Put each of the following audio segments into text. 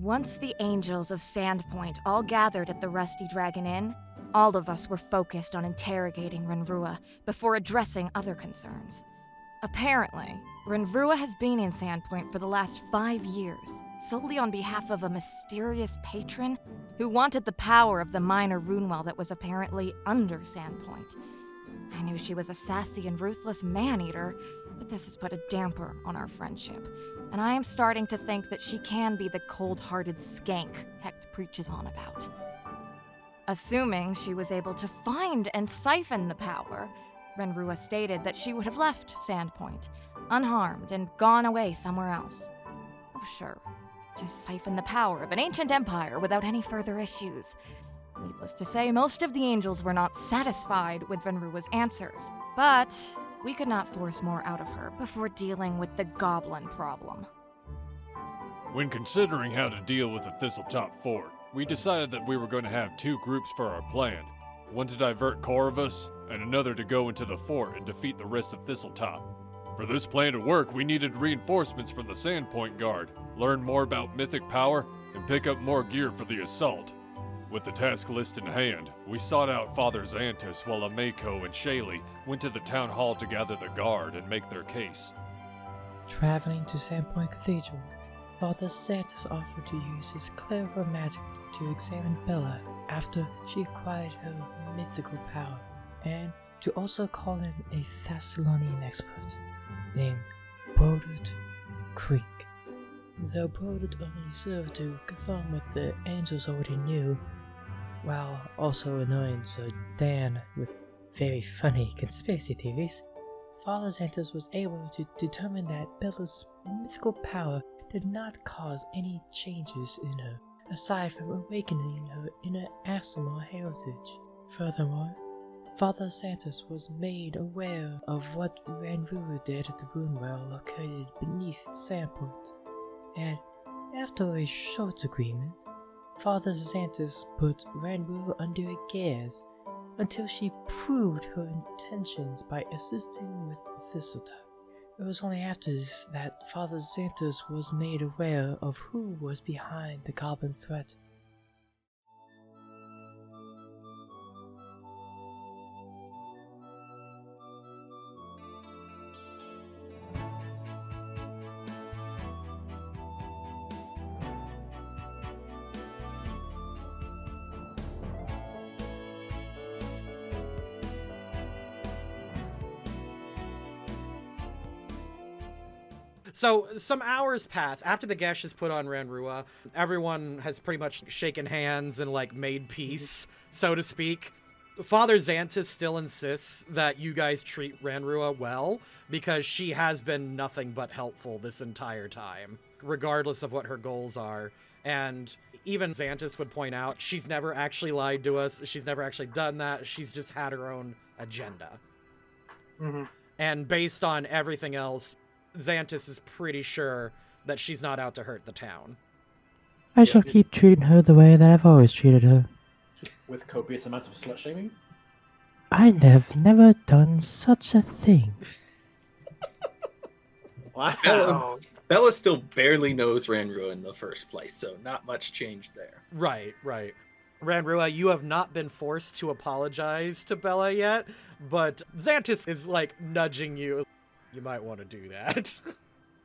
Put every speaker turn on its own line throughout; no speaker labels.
Once the angels of Sandpoint all gathered at the Rusty Dragon Inn, all of us were focused on interrogating Renrua before addressing other concerns. Apparently, Renrua has been in Sandpoint for the last 5 years, solely on behalf of a mysterious patron who wanted the power of the minor runewell that was apparently under Sandpoint. I knew she was a sassy and ruthless man-eater, but this has put a damper on our friendship, and I am starting to think that she can be the cold-hearted skank Hecht preaches on about. Assuming she was able to find and siphon the power, Renrua stated that she would have left Sandpoint, unharmed, and gone away somewhere else. Oh, sure, just siphon the power of an ancient empire without any further issues. Needless to say, most of the angels were not satisfied with Renrua's answers, but we could not force more out of her before dealing with the goblin problem.
When considering how to deal with the Thistletop fort, we decided that we were going to have 2 groups for our plan. One to divert Corvus, and another to go into the fort and defeat the rest of Thistletop. For this plan to work, we needed reinforcements from the Sandpoint Guard, learn more about mythic power, and pick up more gear for the assault. With the task list in hand, we sought out Father Xantus while Amako and Shaylee went to the town hall to gather the guard and make their case.
Traveling to Sandpoint Cathedral, Father Xantus offered to use his clerical magic to examine Bella after she acquired her mythical power, and to also call in a Thessalonian expert named Brodert Creek. Though Brodert only served to confirm what the angels already knew, while also annoying Sir Dan with very funny conspiracy theories, Father Xantus was able to determine that Bella's mythical power did not cause any changes in her, aside from awakening her inner Asimar heritage. Furthermore, Father Xantus was made aware of what Renrua did at the runewell located beneath Sandpoint, and after a short agreement, Father Xantus put Renrua under a gaze until she proved her intentions by assisting with Thistletop. It was only after this that Father Xantus was made aware of who was behind the goblin threat.
So some hours pass after the Gesh is put on Renrua. Everyone has pretty much shaken hands and like made peace, so to speak. Father Xantus still insists that you guys treat Renrua well because she has been nothing but helpful this entire time, regardless of what her goals are. And even Xantus would point out she's never actually lied to us. She's never actually done that. She's just had her own agenda.
Mm-hmm.
And based on everything else, Xantus is pretty sure that she's not out to hurt the town.
I shall keep treating her the way that I've always treated her.
With copious amounts of slut-shaming?
I have never done such a thing.
Wow. Bella still barely knows Renrua in the first place, so not much changed there.
Right. Renrua, you have not been forced to apologize to Bella yet, but Xantus is like nudging you. You might want to do that.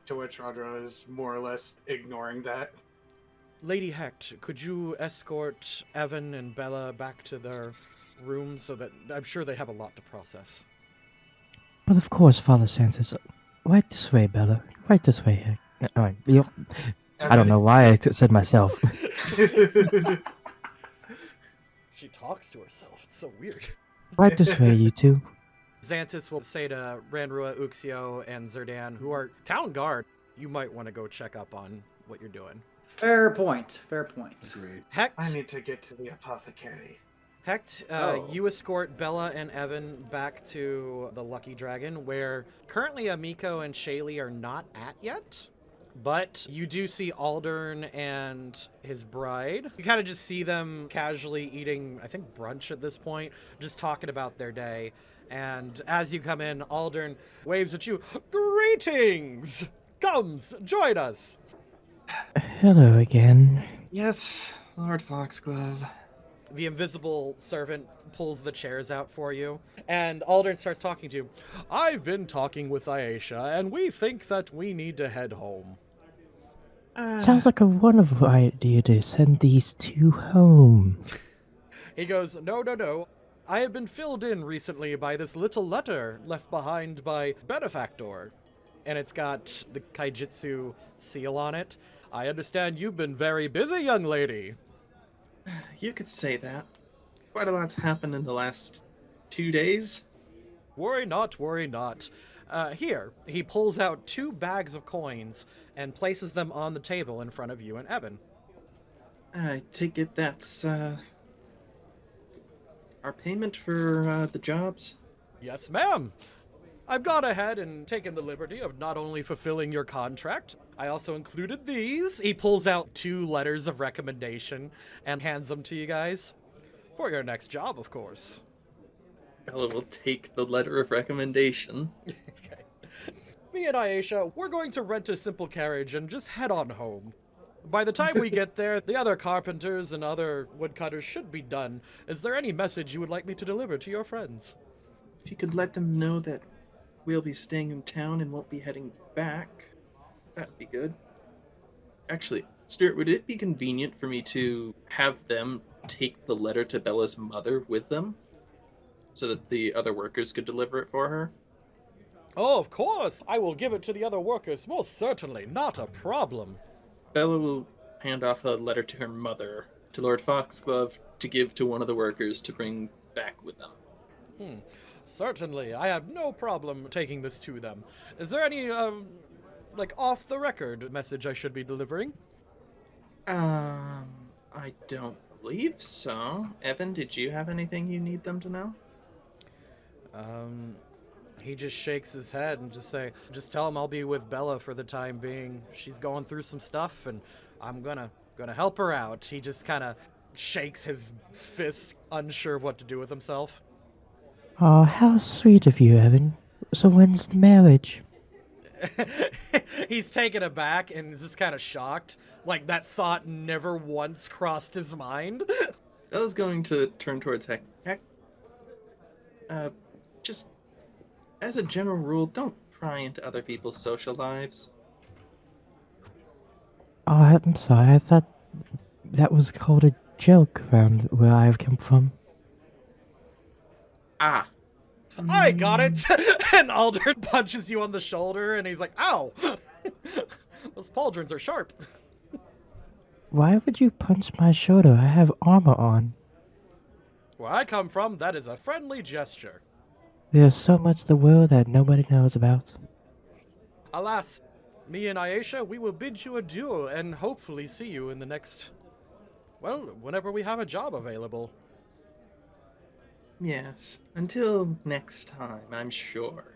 To which Rodra is more or less ignoring that.
Lady Hecht, could you escort Evan and Bella back to their rooms so that I'm sure they have a lot to process?
But of course, Father Xantus. Right this way, Bella. Right this way, Heck. I don't know why I said myself.
She talks to herself. It's so weird.
Right this way, you two.
Xantus will say to Renrua, Uxio, and Zerdan, who are town guard, you might want to go check up on what you're doing.
Fair point.
Agreed.
Hecht,
I need to get to the apothecary.
Hecht, you escort Bella and Evan back to the Lucky Dragon, where currently Amiko and Shaylee are not at yet. But you do see Aldern and his bride. You kind of just see them casually eating, I think, brunch at this point, just talking about their day. And as you come in, Aldern waves at you. Greetings! Comes, join us!
Hello again.
Yes, Lord Foxglove.
The invisible servant pulls the chairs out for you, and Aldern starts talking to you. I've been talking with Aisha, and we think that we need to head home.
Sounds like a wonderful idea to send these two home.
He goes, No. I have been filled in recently by this little letter left behind by Benefactor. And it's got the Kaijitsu seal on it. I understand you've been very busy, young lady.
You could say that. Quite a lot's happened in the last 2 days.
Worry not. Here, he pulls out 2 bags of coins and places them on the table in front of you and Evan.
I take it that's, our payment for, the jobs?
Yes, ma'am. I've gone ahead and taken the liberty of not only fulfilling your contract, I also included these. He pulls out 2 letters of recommendation and hands them to you guys. For your next job, of course.
Bella will take the letter of recommendation.
Okay. Me and Aisha, we're going to rent a simple carriage and just head on home. By the time we get there, the other carpenters and other woodcutters should be done. Is there any message you would like me to deliver to your friends?
If you could let them know that we'll be staying in town and won't be heading back, that'd be good. Actually, Stuart, would it be convenient for me to have them take the letter to Bella's mother with them? So that the other workers could deliver it for her?
Oh, of course! I will give it to the other workers, most certainly, not a problem.
Bella will hand off a letter to her mother, to Lord Foxglove, to give to one of the workers to bring back with them.
Certainly, I have no problem taking this to them. Is there any, off-the-record message I should be delivering?
I don't believe so. Evan, did you have anything you need them to know?
He just shakes his head and just tell him I'll be with Bella for the time being. She's going through some stuff, and I'm gonna help her out. He just kind of shakes his fist, unsure of what to do with himself.
Oh, how sweet of you, Evan. So when's the marriage?
He's taken aback and is just kind of shocked. Like, that thought never once crossed his mind.
Bella's going to turn towards Heck. Heck, just as a general rule, don't pry into other people's social lives.
Oh, I'm sorry. I thought that was called a joke around where I've come from.
Ah.
I got it! And Aldern punches you on the shoulder, and he's like, ow! Those pauldrons are sharp.
Why would you punch my shoulder? I have armor on.
Where I come from, that is a friendly gesture.
There's so much in the world that nobody knows about.
Alas, me and Aisha, we will bid you adieu and hopefully see you in the next... well, whenever we have a job available.
Yes. Until next time, I'm sure.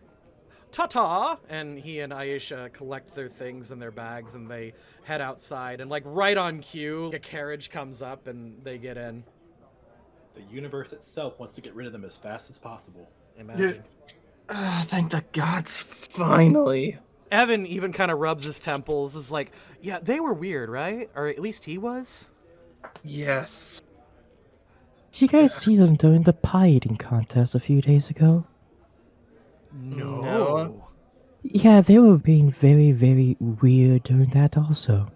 Ta-ta! And he and Aisha collect their things in their bags and they head outside. And, like, right on cue, a carriage comes up and they get in.
The universe itself wants to get rid of them as fast as possible.
Imagine.
Thank the gods, finally.
Evan even kind of rubs his temples. Is like, yeah, they were weird, right? Or at least he was?
Yes.
Did you guys see them during the pie eating contest a few days ago?
No.
Yeah, they were being very, very weird during that also.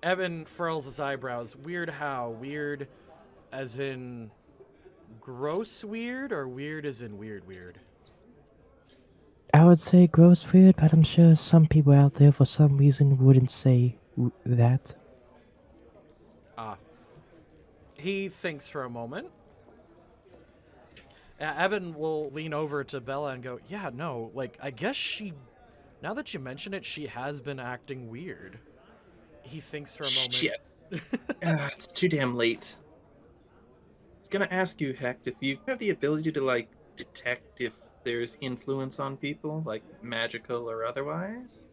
Evan furls his eyebrows. Weird how? Weird as in gross weird, or weird as in weird weird?
I would say gross weird, but I'm sure some people out there for some reason wouldn't say that.
Ah. He thinks for a moment. Evan will lean over to Bella and go, yeah, no, like, I guess she, now that you mention it, she has been acting weird. He thinks for a moment.
Shit. It's too damn late. I was gonna ask you, Hecht, if you have the ability to, like, detect if there's influence on people, like magical or otherwise?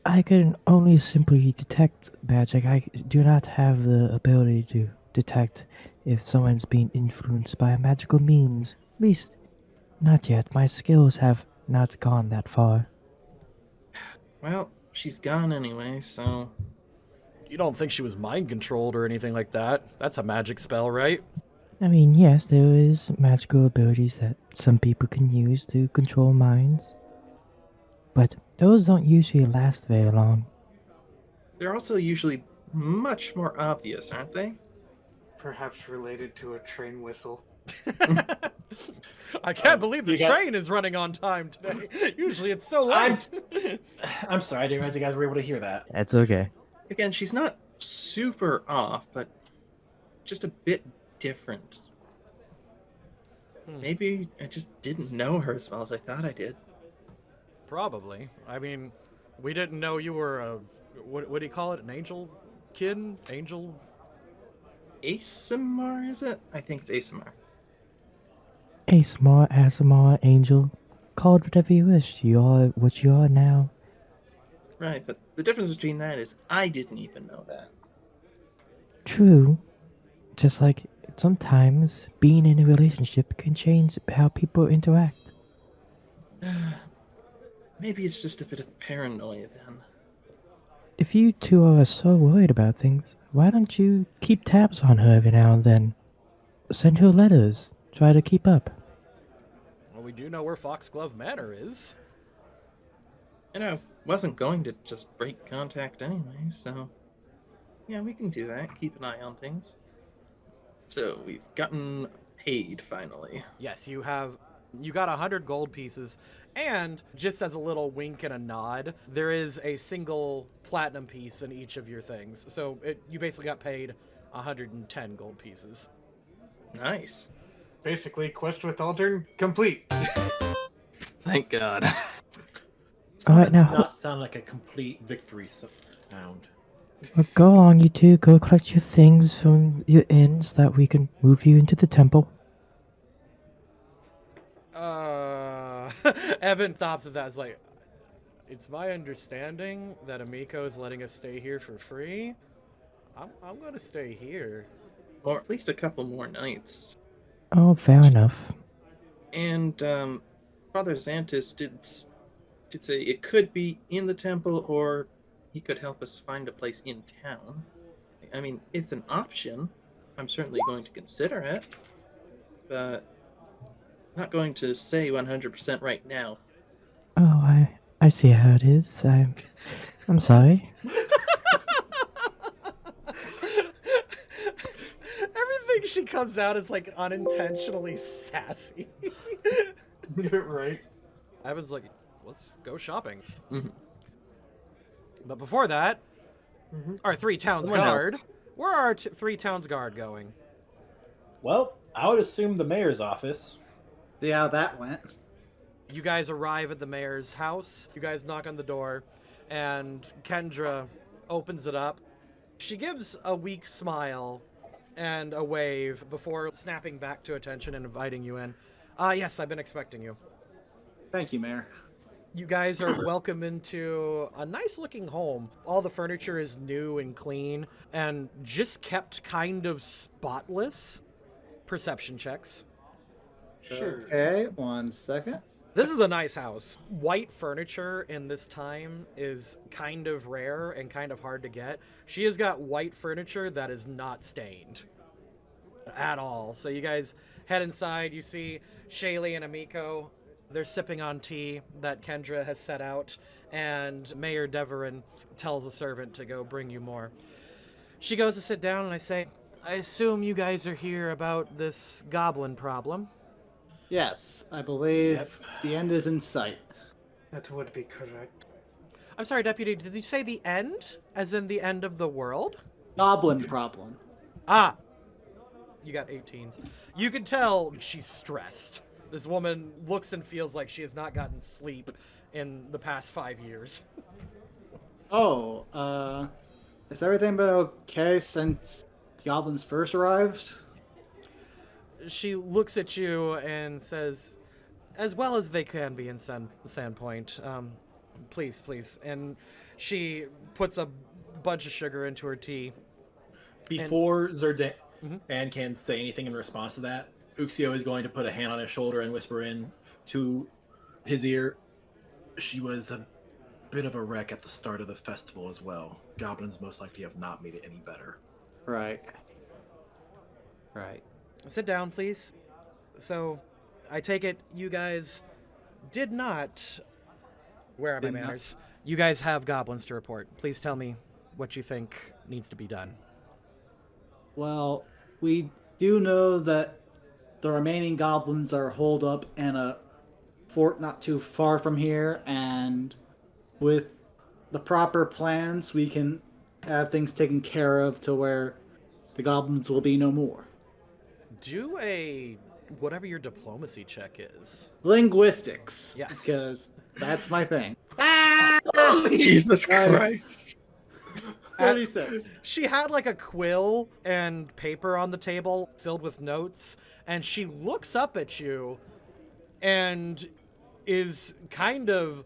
I can only simply detect magic. I do not have the ability to detect if someone's being influenced by a magical means. At least, not yet. My skills have not gone that far.
Well, she's gone anyway, so
You don't think she was mind controlled or anything like that? That's a magic spell, right?
I mean, yes, there is magical abilities that some people can use to control minds, but those don't usually last very long.
They're also usually much more obvious, aren't they?
Perhaps related to a train whistle.
I can't believe the
you got-
train is running on time today. Usually it's so late.
I'm sorry, I didn't realize you guys were able to hear that.
That's okay.
Again, she's not super off, but just a bit different. Maybe I just didn't know her as well as I thought I did.
Probably. I mean, we didn't know you were a what do you call it? An angel kid? Angel?
ASMR, is it? I think it's ASMR.
ASMR, ASMR, Angel. Call it whatever you wish. You are what you are now.
Right, but the difference between that is I didn't even know that.
True. Just like sometimes being in a relationship can change how people interact.
Maybe it's just a bit of paranoia then.
If you two are so worried about things, why don't you keep tabs on her every now and then? Send her letters. Try to keep up.
Well, we do know where Foxglove Manor is.
And I wasn't going to just break contact anyway, so... Yeah, we can do that. Keep an eye on things. So, we've gotten paid, finally.
Yes, you got 100 gold pieces, and just as a little wink and a nod, there is a single platinum piece in each of your things. So you basically got paid 110 gold pieces.
Nice.
Basically, quest with Aldern complete.
Thank God.
Alright,
Did
now,
not sound like a complete victory sound.
well, go along, you two. Go collect your things from your inn so that we can move you into the temple.
Evan stops at that. It's like, it's my understanding that Amiko is letting us stay here for free. I'm gonna stay here.
Or at least a couple more nights.
Oh, fair enough.
And, Father Xantis did say it could be in the temple, or he could help us find a place in town. I mean, it's an option. I'm certainly going to consider it. But not going to say 100% right now.
Oh, I see how it is. I'm sorry.
Everything she comes out is like unintentionally sassy.
Right.
Evan's like, let's go shopping.
Mhm.
But before that, our 3 towns
Someone
guard.
else.
Where are 3 towns guard going?
Well, I would assume the mayor's office.
See how that went.
You guys arrive at the mayor's house. You guys knock on the door, and Kendra opens it up. She gives a weak smile and a wave before snapping back to attention and inviting you in. Yes, I've been expecting you.
Thank you, Mayor.
You guys are welcome into a nice looking home. All the furniture is new and clean and just kept kind of spotless. Perception checks.
Sure.
Okay, 1 second.
This is a nice house. White furniture in this time is kind of rare and kind of hard to get. She has got white furniture that is not stained at all. So you guys head inside. You see Shaylee and Amiko. They're sipping on tea that Kendra has set out, and Mayor Deverin tells a servant to go bring you more. She goes to sit down, and I say, I assume you guys are here about this goblin problem.
Yes, I believe the end is in sight.
That would be correct.
I'm sorry, Deputy, did you say the end? As in the end of the world?
Goblin problem.
Ah! You got 18s. You can tell she's stressed. This woman looks and feels like she has not gotten sleep in the past 5 years.
Oh, has everything been okay since the goblins first arrived?
She looks at you and says, as well as they can be in Sandpoint, please, please. And she puts a bunch of sugar into her tea.
Before Zerdan
Mhm.
can say anything in response to that, Uxio is going to put a hand on his shoulder and whisper in to his ear, she was bit of a wreck at the start of the festival as well. Goblins most likely have not made it any better.
Right. Right.
Sit down, please. So, I take it you guys did not. Where are my
Did not.
manners? You guys have goblins to report. Please tell me what you think needs to be done.
Well, we do know that the remaining goblins are holed up in a fort not too far from here, and with the proper plans, we can have things taken care of to where the goblins will be no more.
Do a whatever your diplomacy check is.
Linguistics.
Yes.
Because that's my thing.
Jesus
Nice.
Christ.
36.
She had like a quill and paper on the table filled with notes, and she looks up at you and is kind of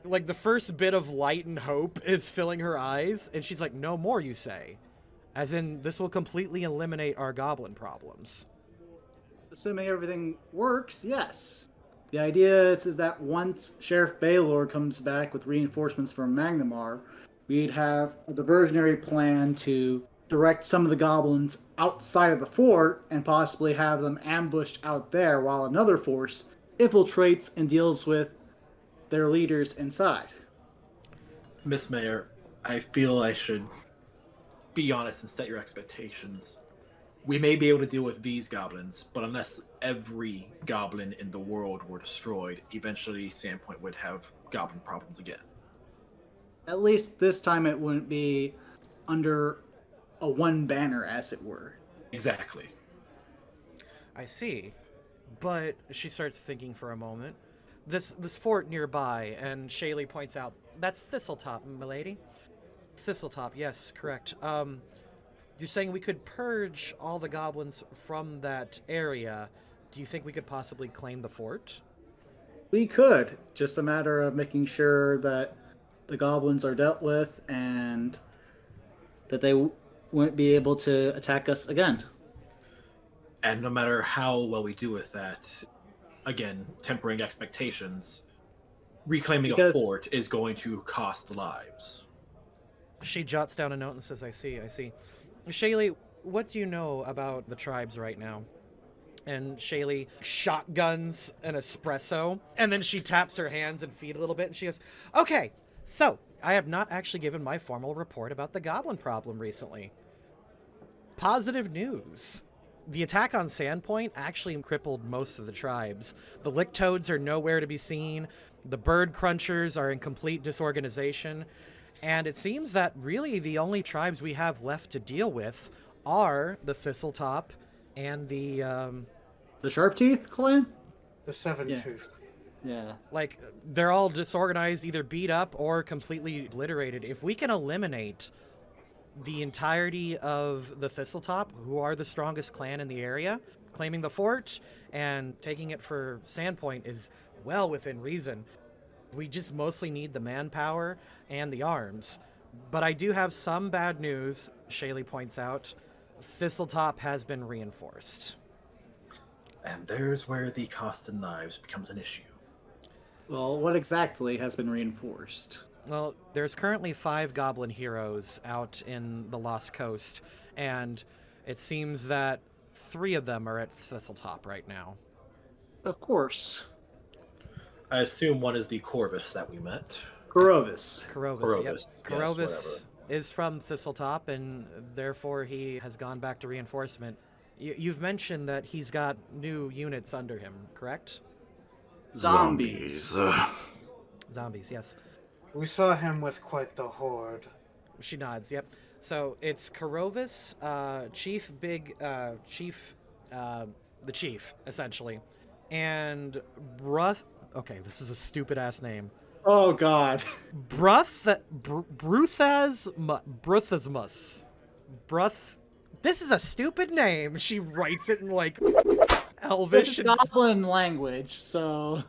like the first bit of light and hope is filling her eyes, and she's like, "No more, you say? As in, this will completely eliminate our goblin problems."
Assuming everything works, yes. The idea is that once Sheriff Baylor comes back with reinforcements from Magnamar, we'd have a diversionary plan to direct some of the goblins outside of the fort and possibly have them ambushed out there while another force infiltrates and deals with their leaders inside.
Miss Mayor, I feel I should be honest and set your expectations. We may be able to deal with these goblins, but unless every goblin in the world were destroyed, eventually Sandpoint would have goblin problems again.
At least this time it wouldn't be under a one banner, as it were.
Exactly.
I see. But she starts thinking for a moment. This fort nearby, and Shaylee points out, that's Thistletop, milady. Thistletop, yes, correct. You're saying we could purge all the goblins from that area. Do you think we could possibly claim the fort?
We could. Just a matter of making sure that the goblins are dealt with and that they wouldn't be able to attack us again.
And no matter how well we do with that, again, tempering expectations, reclaiming a fort is going to cost lives.
She jots down a note and says, I see. Shaylee, what do you know about the tribes right now? And Shaylee shotguns an espresso, and then she taps her hands and feet a little bit, and she goes, okay, so I have not actually given my formal report about the goblin problem recently. Positive news. The attack on Sandpoint actually crippled most of the tribes. The lick toads are nowhere to be seen. The bird crunchers are in complete disorganization. And it seems that really the only tribes we have left to deal with are the Thistletop and the
Sharpteeth clan?
The Seven
Yeah.
Tooth.
Yeah.
like, they're all disorganized, either beat up or completely obliterated. If we can eliminate the entirety of the Thistletop, who are the strongest clan in the area, claiming the fort and taking it for Sandpoint is well within reason. We just mostly need the manpower and the arms. But I do have some bad news, Shaylee points out. Thistletop has been reinforced.
And there's where the cost in lives becomes an issue.
Well, what exactly has been reinforced?
Well, there's currently 5 goblin heroes out in the Lost Coast, and it seems that 3 of them are at Thistletop right now.
Of course.
I assume one is the Corvus that we met.
Corvus.
Corvus, yep.
Corvus, yes,
Corvus is from Thistletop, and therefore he has gone back to reinforcement. You've mentioned that he's got new units under him, correct?
Zombies.
Zombies, yes.
We saw him with quite the horde.
She nods, yep. So it's Corvus, the chief, essentially. And okay, this is a stupid ass name.
Oh god.
Bruthasmus. This is a stupid name. She writes it in like Elvish.
This is goblin language, so...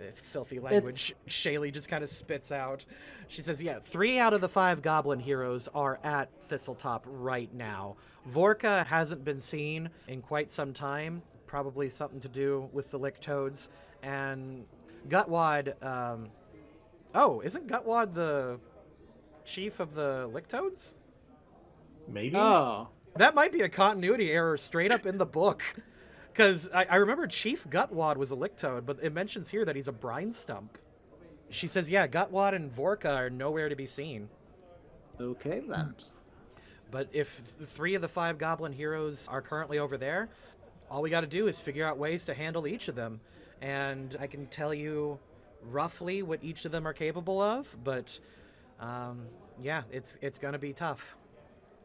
It's filthy language. Shaylee just kind of spits out. She says, yeah, 3 out of the 5 goblin heroes are at Thistletop right now. Vorka hasn't been seen in quite some time. Probably something to do with the lick toads. And Gutwad Oh, isn't Gutwad the chief of the Licktoads?
Maybe?
Oh,
That might be a continuity error straight up in the book. Because I remember Chief Gutwad was a Licktoad, but it mentions here that he's a brine stump. She says, yeah, Gutwad and Vorka are nowhere to be seen.
okay then.
But if 3 of the 5 goblin heroes are currently over there, all we got to do is figure out ways to handle each of them. And I can tell you roughly what each of them are capable of, but yeah, it's going to be tough.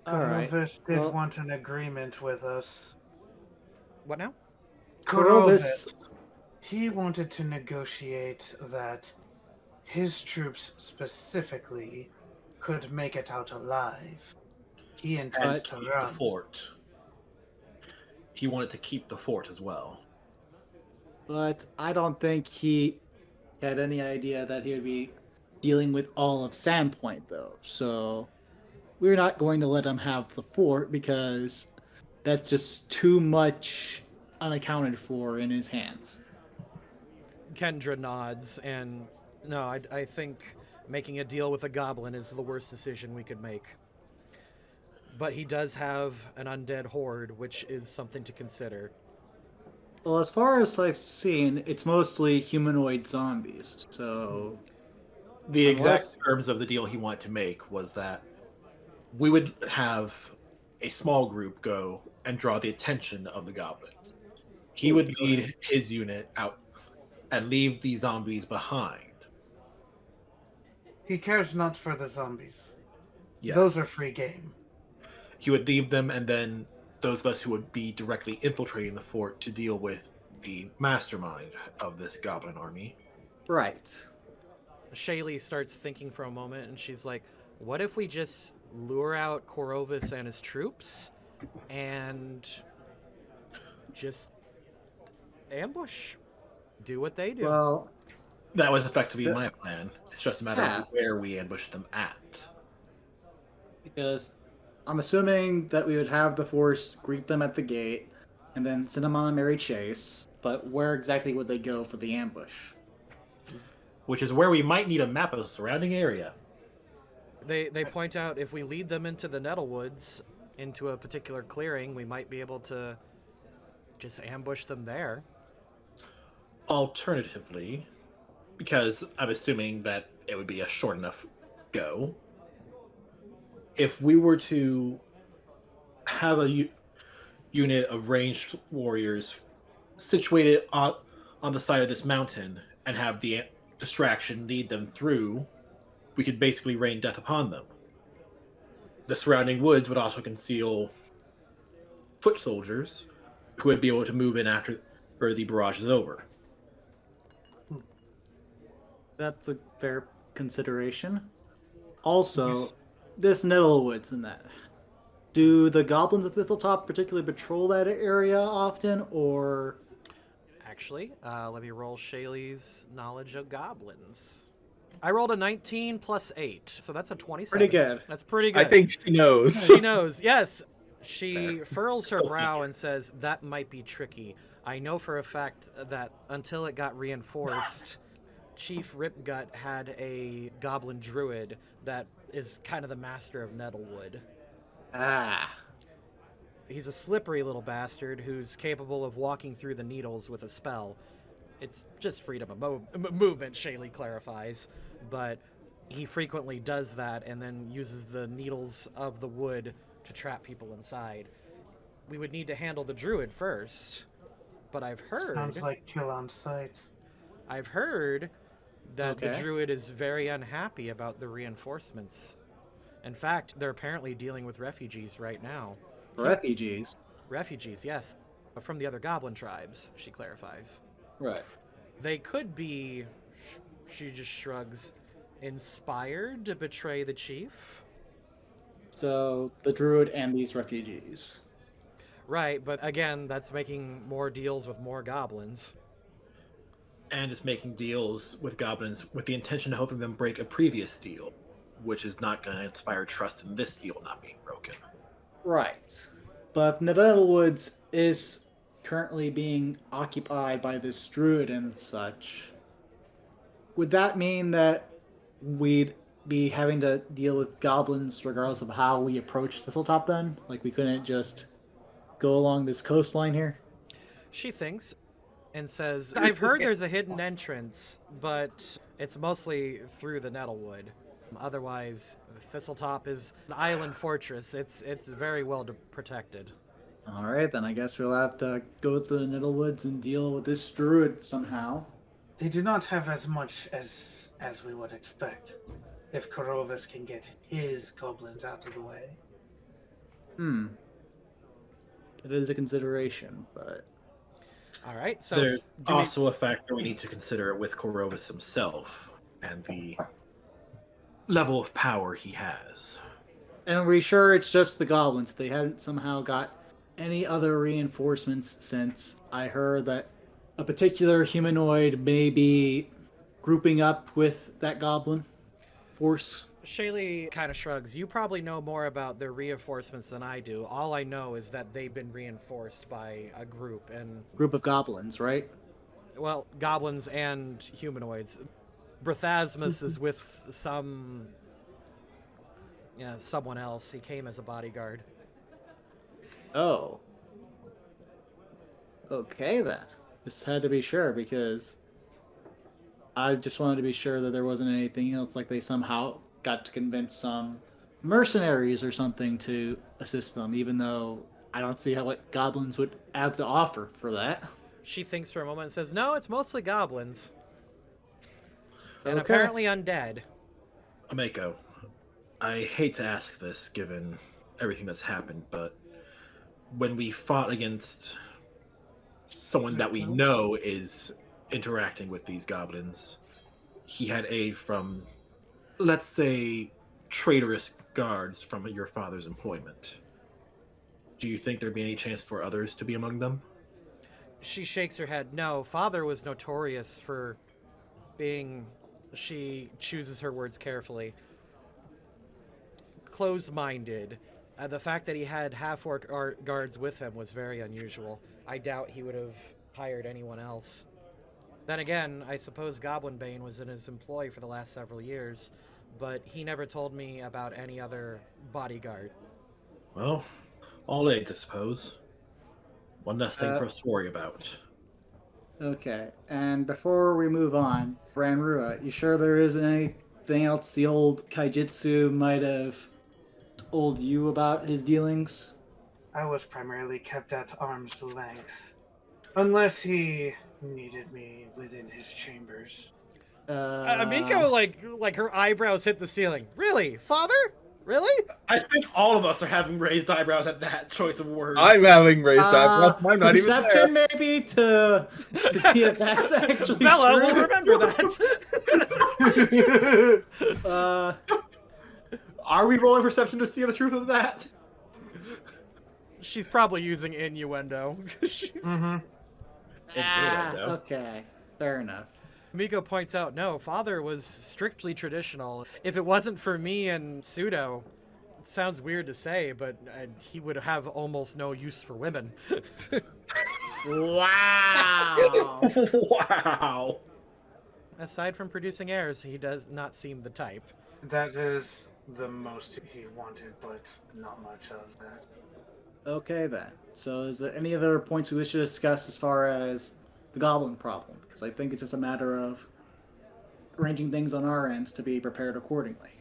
All right.
Corovis did
Well-
want an agreement with us.
What now?
Corovis.
He wanted to negotiate that his troops specifically could make it out alive. He intends
And
to
keep the
run.
fort. He wanted to keep the fort as well.
But I don't think he had any idea that he would be dealing with all of Sandpoint, though. So we're not going to let him have the fort because that's just too much unaccounted for in his hands.
Kendra nods, and no, I think making a deal with a goblin is the worst decision we could make. But he does have an undead horde, which is something to consider.
Well, as far as I've seen, it's mostly humanoid zombies. So
The
Unless-
exact terms of the deal he wanted to make was that we would have a small group go and draw the attention of the goblins. He would lead his unit out and leave the zombies behind.
He cares not for the zombies.
Yes.
Those are free game.
He would leave them, and then those of us who would be directly infiltrating the fort to deal with the mastermind of this goblin army.
right.
Shaylee starts thinking for a moment, and she's like, what if we just lure out Korovis and his troops and just ambush? Do what they do.
Well,
That was effectively
The-
my plan. It's just a matter
Yeah.
of where we ambush them at.
because I'm assuming that we would have the force greet them at the gate and then send them on a merry chase. But where exactly would they go for the ambush?
Which is where we might need a map of the surrounding area.
They point out if we lead them into the Nettlewoods, into a particular clearing, we might be able to just ambush them there.
Alternatively, because I'm assuming that it would be a short enough go, if we were to have a unit of ranged warriors situated on the side of this mountain and have the distraction lead them through, we could basically rain death upon them. The surrounding woods would also conceal foot soldiers who would be able to move in after the barrage is over.
That's a fair consideration. Also, this Nettlewoods and that. Do the goblins of Thistletop particularly patrol that area often, or
Actually, let me roll Shaylee's knowledge of goblins. I rolled a 19 plus 8, so that's a 27.
pretty good?
That's pretty good.
I think she knows.
She knows, yes. She furls her brow and says, that might be tricky. I know for a fact that until it got reinforced, Chief Ripgut had a goblin druid that is kind of the master of Nettlewood.
Ah,
He's a slippery little bastard who's capable of walking through the needles with a spell. It's just freedom of movement, Shaylee clarifies, but he frequently does that and then uses the needles of the wood to trap people inside. We would need to handle the druid first, but I've heard
Sounds like kill on sight.
that the
Okay.
druid is very unhappy about the reinforcements. In fact, they're apparently dealing with refugees right now.
refugees.
Refugees, yes, but from the other goblin tribes, she clarifies.
Right.
They could be, she just shrugs, inspired to betray the chief.
So the druid and these refugees.
Right, but again, that's making more deals with more goblins.
And it's making deals with goblins with the intention of helping them break a previous deal, which is not going to inspire trust in this deal not being broken.
Right. But if Nettlewoods is currently being occupied by this druid and such, would that mean that we'd be having to deal with goblins regardless of how we approach Thistletop then? Like, we couldn't just go along this coastline here?
She thinks and says, I've heard there's a hidden entrance, but it's mostly through the Nettlewood. Otherwise, Thistletop is an island fortress. It's very well protected.
Alright, then I guess we'll have to go through the Nettlewoods and deal with this druid somehow.
They do not have as much as we would expect. If Korovus can get his goblins out of the way.
It is a consideration, but...
Alright, so...
There's also a factor we need to consider with Korovus himself and the level of power he has.
And are we sure it's just the goblins? They hadn't somehow got any other reinforcements, since I heard that a particular humanoid may be grouping up with that goblin force.
Shaylee kind of shrugs. You probably know more about their reinforcements than I do. All I know is that they've been reinforced by a group, and...
Group of goblins, right?
Well, goblins and humanoids. Brethasmus is with someone else. He came as a bodyguard.
Oh. Okay, then. Just had to be sure, because I just wanted to be sure that there wasn't anything else, like they somehow got to convince some mercenaries or something to assist them, even though I don't see what goblins would have to offer for that.
She thinks for a moment and says, no, it's mostly goblins. And
Okay.
apparently undead.
Ameko, I hate to ask this given everything that's happened, but when we fought against someone that we know is interacting with these goblins, he had aid from, let's say, traitorous guards from your father's employment. Do you think there'd be any chance for others to be among them?
She shakes her head. No, father was notorious for being, she chooses her words carefully, close-minded. The fact that he had half-orc guards with him was very unusual. I doubt he would have hired anyone else. Then again, I suppose Goblin Bane was in his employ for the last several years, but he never told me about any other bodyguard.
Well, all aids, I suppose. One less thing for us to worry about.
Okay, and before we move on, Ranrua, you sure there isn't anything else the old Kaijitsu might have told you about his dealings?
I was primarily kept at arm's length. Unless he needed me within his chambers.
Amiko, like her eyebrows hit the ceiling. Really? Father? Really?
I think all of us are having raised eyebrows at that choice of words.
I'm having raised eyebrows. I'm not even
perception
there.
maybe to see if that's actually
Bella
true.
will remember that.
Are we rolling perception to see the truth of that?
She's probably using innuendo. She's...
Okay, fair enough.
Miko points out, no, father was strictly traditional. If it wasn't for me and Pseudo, it sounds weird to say, but he would have almost no use for women.
Wow.
Wow.
Aside from producing heirs, he does not seem the type.
That is the most he wanted, but not much of that.
Okay then. So is there any other points we wish to discuss as far as the goblin problem? Because I think it's just a matter of arranging things on our end to be prepared accordingly.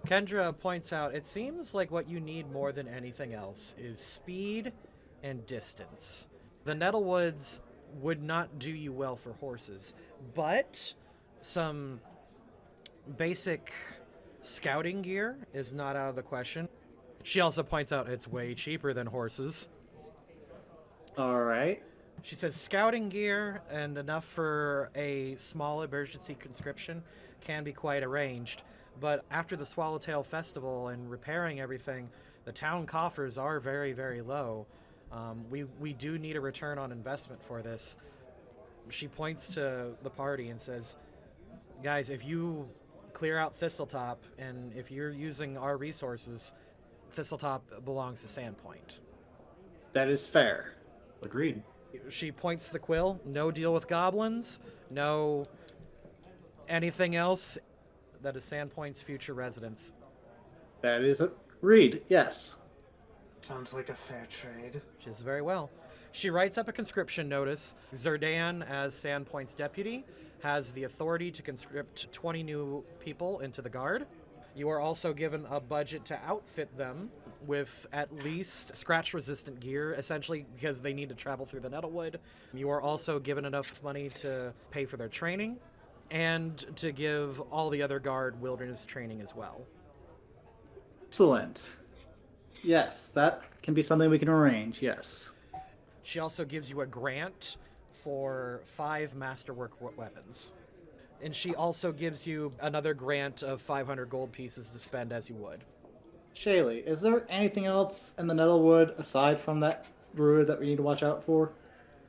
Kendra points out, it seems like what you need more than anything else is speed and distance. The Nettlewoods would not do you well for horses, but some basic scouting gear is not out of the question. She also points out it's way cheaper than horses.
All right.
She says scouting gear and enough for a small emergency conscription can be quite arranged. But after the Swallowtail Festival and repairing everything, the town coffers are very, very low. We do need a return on investment for this. She points to the party and says, guys, if you clear out Thistletop and if you're using our resources, Thistletop belongs to Sandpoint.
That is fair.
Agreed.
She points to the quill. No deal with goblins. No anything else. that is Sandpoint's future residence.
That is agreed, yes.
Sounds like a fair trade.
Which is very well. She writes up a conscription notice. Zerdan, as Sandpoint's deputy, has the authority to conscript 20 new people into the Guard. You are also given a budget to outfit them with at least scratch-resistant gear, essentially because they need to travel through the Nettlewood. You are also given enough money to pay for their training and to give all the other Guard wilderness training as well.
Excellent. Yes, that can be something we can arrange, yes.
She also gives you a grant for 5 masterwork weapons. And she also gives you another grant of 500 gold pieces to spend as you would.
Shaylee, is there anything else in the Nettlewood aside from that druid that we need to watch out for?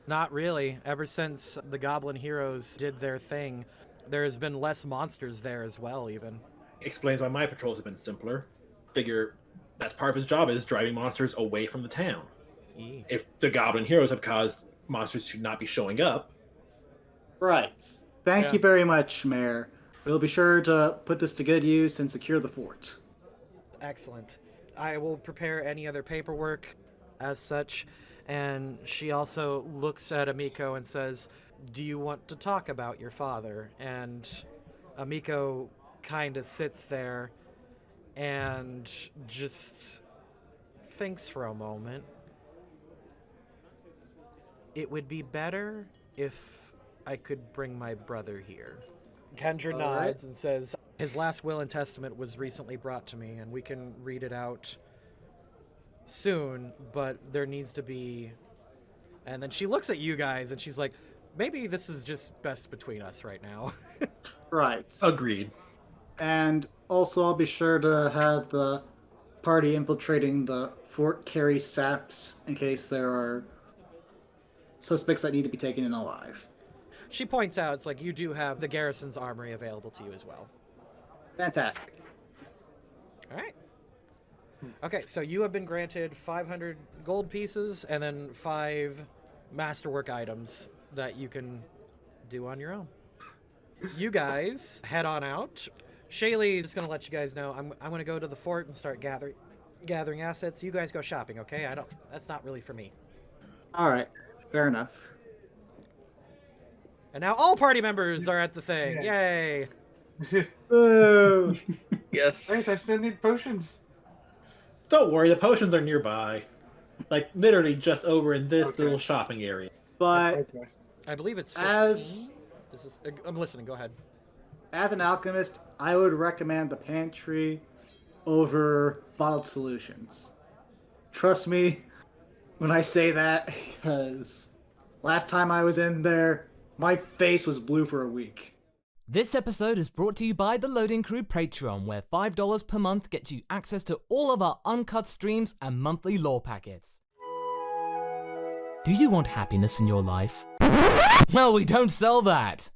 Not really. Ever since the Goblin Heroes did their thing, there has been less monsters there as well, even.
Explains why my patrols have been simpler. Figure that's part of his job is driving monsters away from the town. If the Goblin Heroes have caused monsters to not be showing up.
Right. Thank you very much, Mayor. We'll be sure to put this to good use and secure the fort.
Excellent. I will prepare any other paperwork as such. And she also looks at Amiko and says, "Do you want to talk about your father?" And Amiko kind of sits there and just thinks for a moment. It would be better if I could bring my brother here. Kendra nods and says, his last will and testament was recently brought to me, and we can read it out soon, but there needs to be... And then she looks at you guys, and she's like, maybe this is just best between us right now.
Right.
Agreed.
And also I'll be sure to have the party infiltrating the fort carry saps in case there are suspects that need to be taken in alive.
She points out, it's like, you do have the garrison's armory available to you as well.
Fantastic.
All right. Okay, so you have been granted 500 gold pieces and then 5 masterwork items that you can do on your own. You guys head on out. Shaylee is just going to let you guys know I'm going to go to the fort and start gathering assets. You guys go shopping, okay? That's not really for me.
All right. Fair enough.
And now all party members are at the thing.
Yeah.
Yay.
Boo!
Yes.
Wait, I still need potions.
Don't worry, the potions are nearby. Like, literally just over in this
Okay.
little shopping area.
But
Okay.
I believe it's 15.
as
I'm listening. Go ahead.
as an alchemist, I would recommend the pantry over bottled solutions. Trust me when I say that, because last time I was in there, my face was blue for a week.
This episode is brought to you by the Loading Crew Patreon, where $5 per month gets you access to all of our uncut streams and monthly lore packets. Do you want happiness in your life? Well, we don't sell that!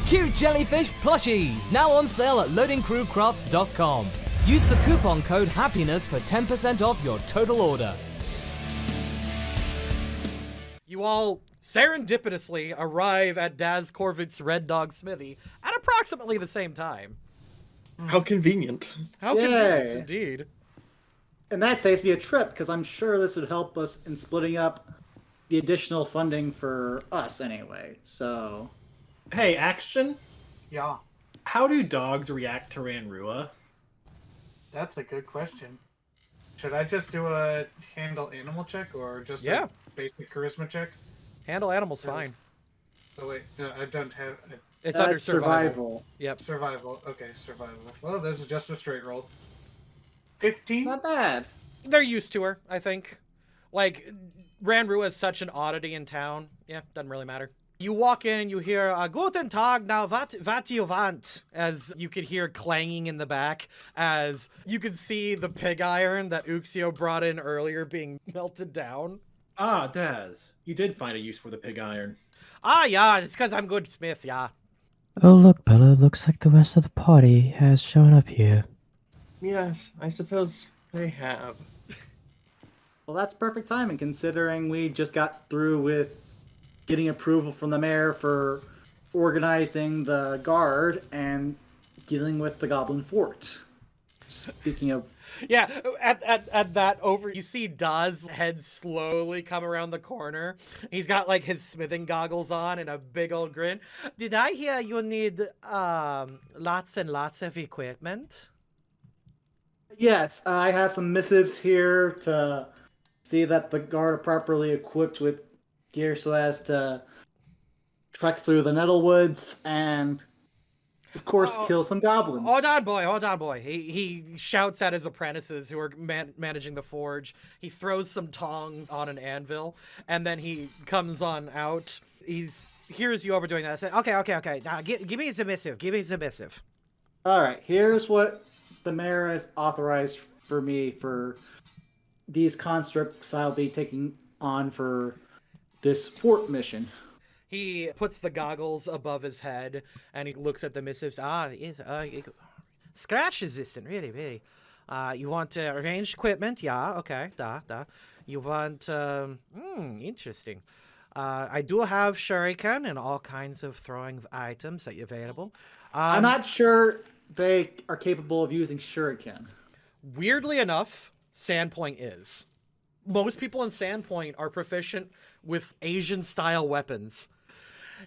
Cute jellyfish plushies, now on sale at loadingcrewcrafts.com. Use the coupon code HAPPINESS for 10% off your total order.
You all serendipitously arrive at Daz Corvid's Red Dog Smithy at approximately the same time.
How convenient.
How
Yay.
convenient, indeed.
And that saves me a trip, because I'm sure this would help us in splitting up the additional funding for us anyway, so...
Hey, Action,
Yeah,
how do dogs react to Ranrua?
that's a good question. Should I just do a handle animal check or just
Yeah.
a basic charisma check?
Handle animals fine.
Oh wait, no, I don't have
It's under
That's
survival. Yep.
survival. Okay, survival. Well, this is just a straight roll. 15.
Not bad.
They're used to her, I think. Like, Ranrua is such an oddity in town. Yeah, doesn't really matter. You walk in and you hear, Guten Tag, now wat you want? As you could hear clanging in the back, as you could see the pig iron that Uxio brought in earlier being melted down.
Ah, Daz, you did find a use for the pig iron.
Ah, yeah, it's because I'm good smith, yeah.
Oh look, Bella, looks like the rest of the party has shown up here.
Yes, I suppose they have.
Well, that's perfect timing, considering we just got through with getting approval from the mayor for organizing the guard and dealing with the goblin fort. Speaking of...
Yeah, at that over, you see Daz head slowly come around the corner. He's got like his smithing goggles on and a big old grin. Did I hear you need lots and lots of equipment?
Yes, I have some missives here to see that the guard are properly equipped with gear so as to trek through the Nettlewoods and, of course, kill some goblins.
Hold on, boy. He shouts at his apprentices who are managing the forge. He throws some tongs on an anvil, and then he comes on out. He hears you overdoing that. I say, okay. Now, give me the missive.
All right, here's what the mayor has authorized for me for these constructs I'll be taking on for this fort mission.
He puts the goggles above his head, and he looks at the missives. Scratch resistant, really. You want ranged equipment? Yeah, okay, da. You want, interesting. I do have shuriken and all kinds of throwing items that are available.
I'm not sure they are capable of using shuriken.
Weirdly enough, Sandpoint is. Most people in Sandpoint are proficient with Asian-style weapons.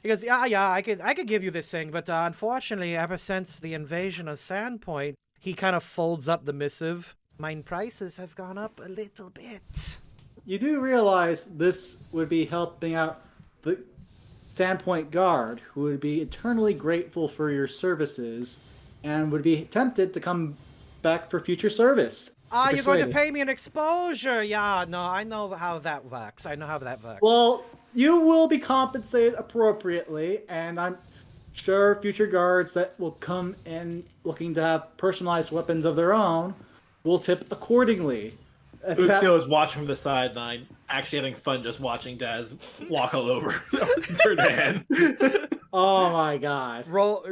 He goes, yeah, I could give you this thing, but unfortunately, ever since the invasion of Sandpoint, he kind of folds up the missive. Mine prices have gone up a little bit.
You do realize this would be helping out the Sandpoint Guard, who would be eternally grateful for your services and would be tempted to come back for future service.
You're going to pay me an exposure. Yeah, no, I know how that works.
Well, you will be compensated appropriately, and I'm sure future guards that will come in looking to have personalized weapons of their own will tip accordingly.
Uxio is watching from the sideline, actually having fun just watching Daz walk all over Zerdan.
Oh my god.
Roll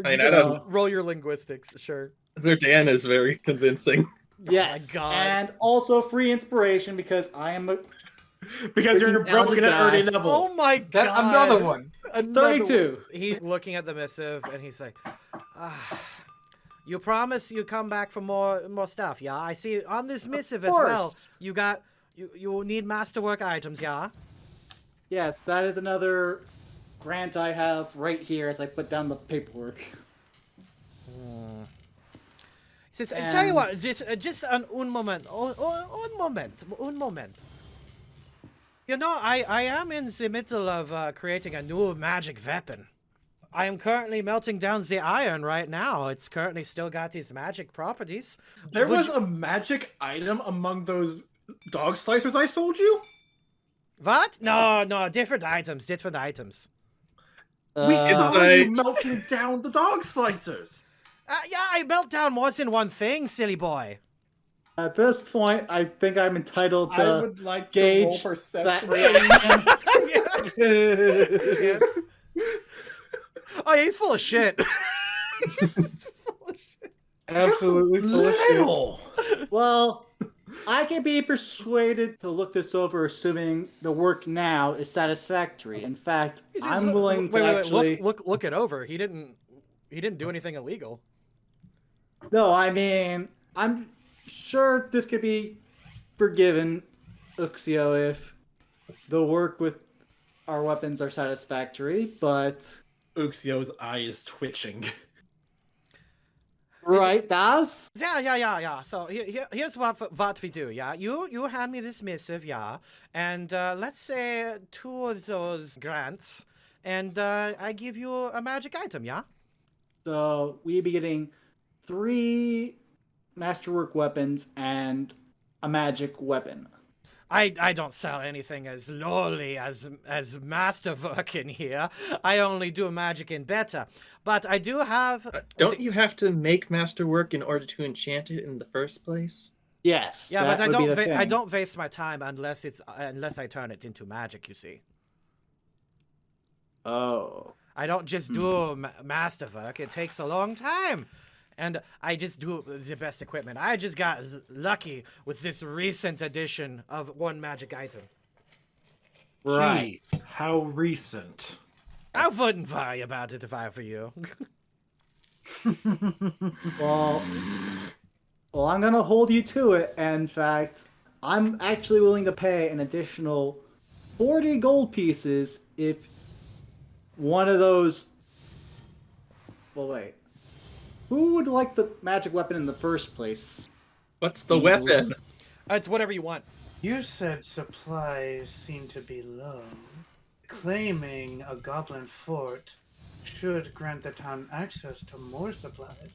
your linguistics, sure.
Zerdan is very convincing.
Yes,
oh my god.
And also free inspiration because I am a...
Because you're broken at early level.
Oh my god.
Another one.
32.
He's looking at the missive and he's like, you promise you come back for more stuff, yeah? I see on this missive as well. You need masterwork items, yeah?
Yes, that is another grant I have right here as I put down the paperwork.
Says, tell you what, just un moment. You know, I am in the middle of creating a new magic weapon. I am currently melting down the iron right now. It's currently still got these magic properties.
There was a magic item among those dog slicers I sold you?
What? No, different items.
We saw you melting down the dog slicers.
Yeah, I melt down more than one thing, silly boy.
At this point, I think I'm entitled to
I would like to
gauge
roll perception.
Yeah. Oh, yeah, he's full of shit.
Absolutely full of shit.
Well, I can be persuaded to look this over, assuming the work now is satisfactory. In fact, I'm willing to actually
look it over. He didn't do anything illegal.
No, I mean, I'm sure this could be forgiven, Uxio, if the work with our weapons are satisfactory, but...
Uxio's eye is twitching.
Right, Daz?
Yeah. So here's what we do, yeah? You hand me this missive, yeah? And let's say 2 of those grants, and I give you a magic item, yeah?
So we'd be getting 3 masterwork weapons and a magic weapon.
I don't sell anything as lowly as masterwork in here. I only do magic in better. But I do have...
don't you have to make masterwork in order to enchant it in the first place?
Yes.
Yeah, but I don't waste my time unless I turn it into magic, you see.
Oh.
I don't just do masterwork. It takes a long time. And I just do the best equipment. I just got lucky with this recent addition of one magic item.
Right. How recent?
I wouldn't worry about it if I were you.
Well, I'm gonna hold you to it. And in fact, I'm actually willing to pay an additional 40 gold pieces if one of those. Well, wait. Who would like the magic weapon in the first place?
What's the
Eagles.
weapon?
It's whatever you want.
You said supplies seem to be low. Claiming a goblin fort should grant the town access to more supplies.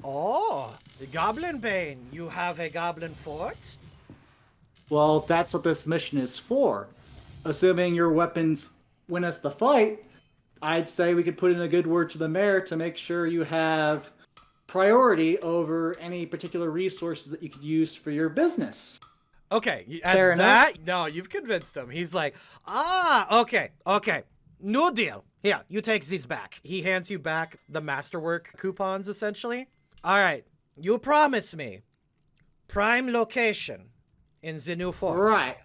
Oh, the Goblin Bane. You have a goblin fort?
Well, that's what this mission is for. Assuming your weapons win us the fight, I'd say we could put in a good word to the mayor to make sure you have priority over any particular resources that you could use for your business.
Okay,
Fair
at that, no, you've convinced him. He's like, okay. New deal. Here, you take these back. He hands you back the masterwork coupons, essentially. All right, you promise me prime location in the new fort.
Right.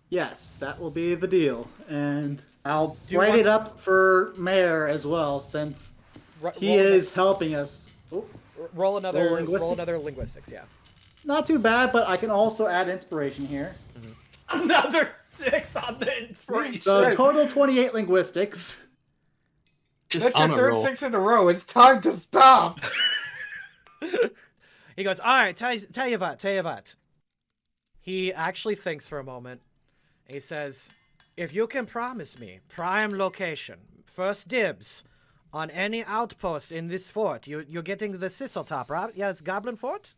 Yes, that will be the deal. And I'll
Do you
write
want-
it up for Mayor as well, since he is helping us. Oh,
Roll another
linguistics?
linguistics, yeah.
not too bad, but I can also add inspiration here.
Another 6 on the inspiration.
So total 28 linguistics.
Just
That's
on
your
a
third
roll.
6 in a row. It's time to stop.
He goes, all right, tell you what. He actually thinks for a moment. He says, if you can promise me prime location, first dibs on any outpost in this fort, you're getting the Thistletop, right? Yes, Goblin Fort?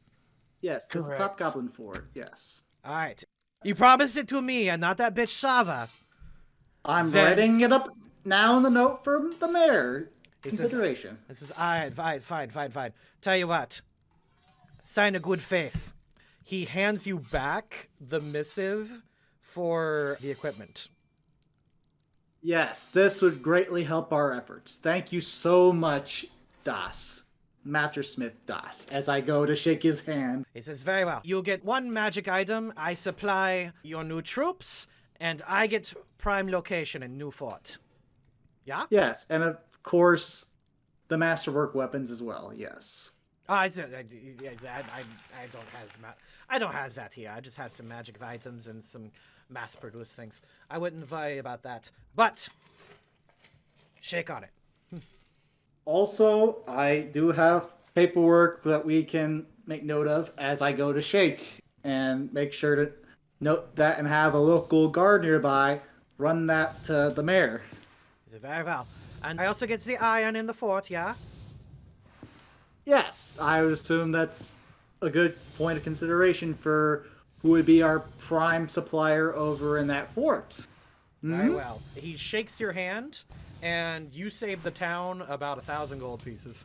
Yes, this is
Correct.
Top Goblin Fort. Yes.
All right. You promised it to me and not that bitch Sava.
I'm
Then-
writing it up now in the note from the mayor.
He says-
Consideration.
This is, all right, fine. Tell you what. Sign a good faith. He hands you back the missive for the equipment.
Yes, this would greatly help our efforts. Thank you so much, Das. Master Smith Das, as I go to shake his hand.
He says, very well. You get one magic item, I supply your new troops, and I get prime location in new fort. Yeah?
Yes, and of course, the masterwork weapons as well, yes.
Oh, I don't have that here. I just have some magic items and some mass-produced things. I wouldn't worry about that. But, shake on it.
Also, I do have paperwork that we can make note of as I go to shake, and make sure to note that and have a local guard nearby run that to the mayor.
He said, very well. And I also get the iron in the fort, yeah?
Yes, I would assume that's a good point of consideration for who would be our prime supplier over in that fort.
Very well. He shakes your hand, and you save the town about 1,000 gold pieces.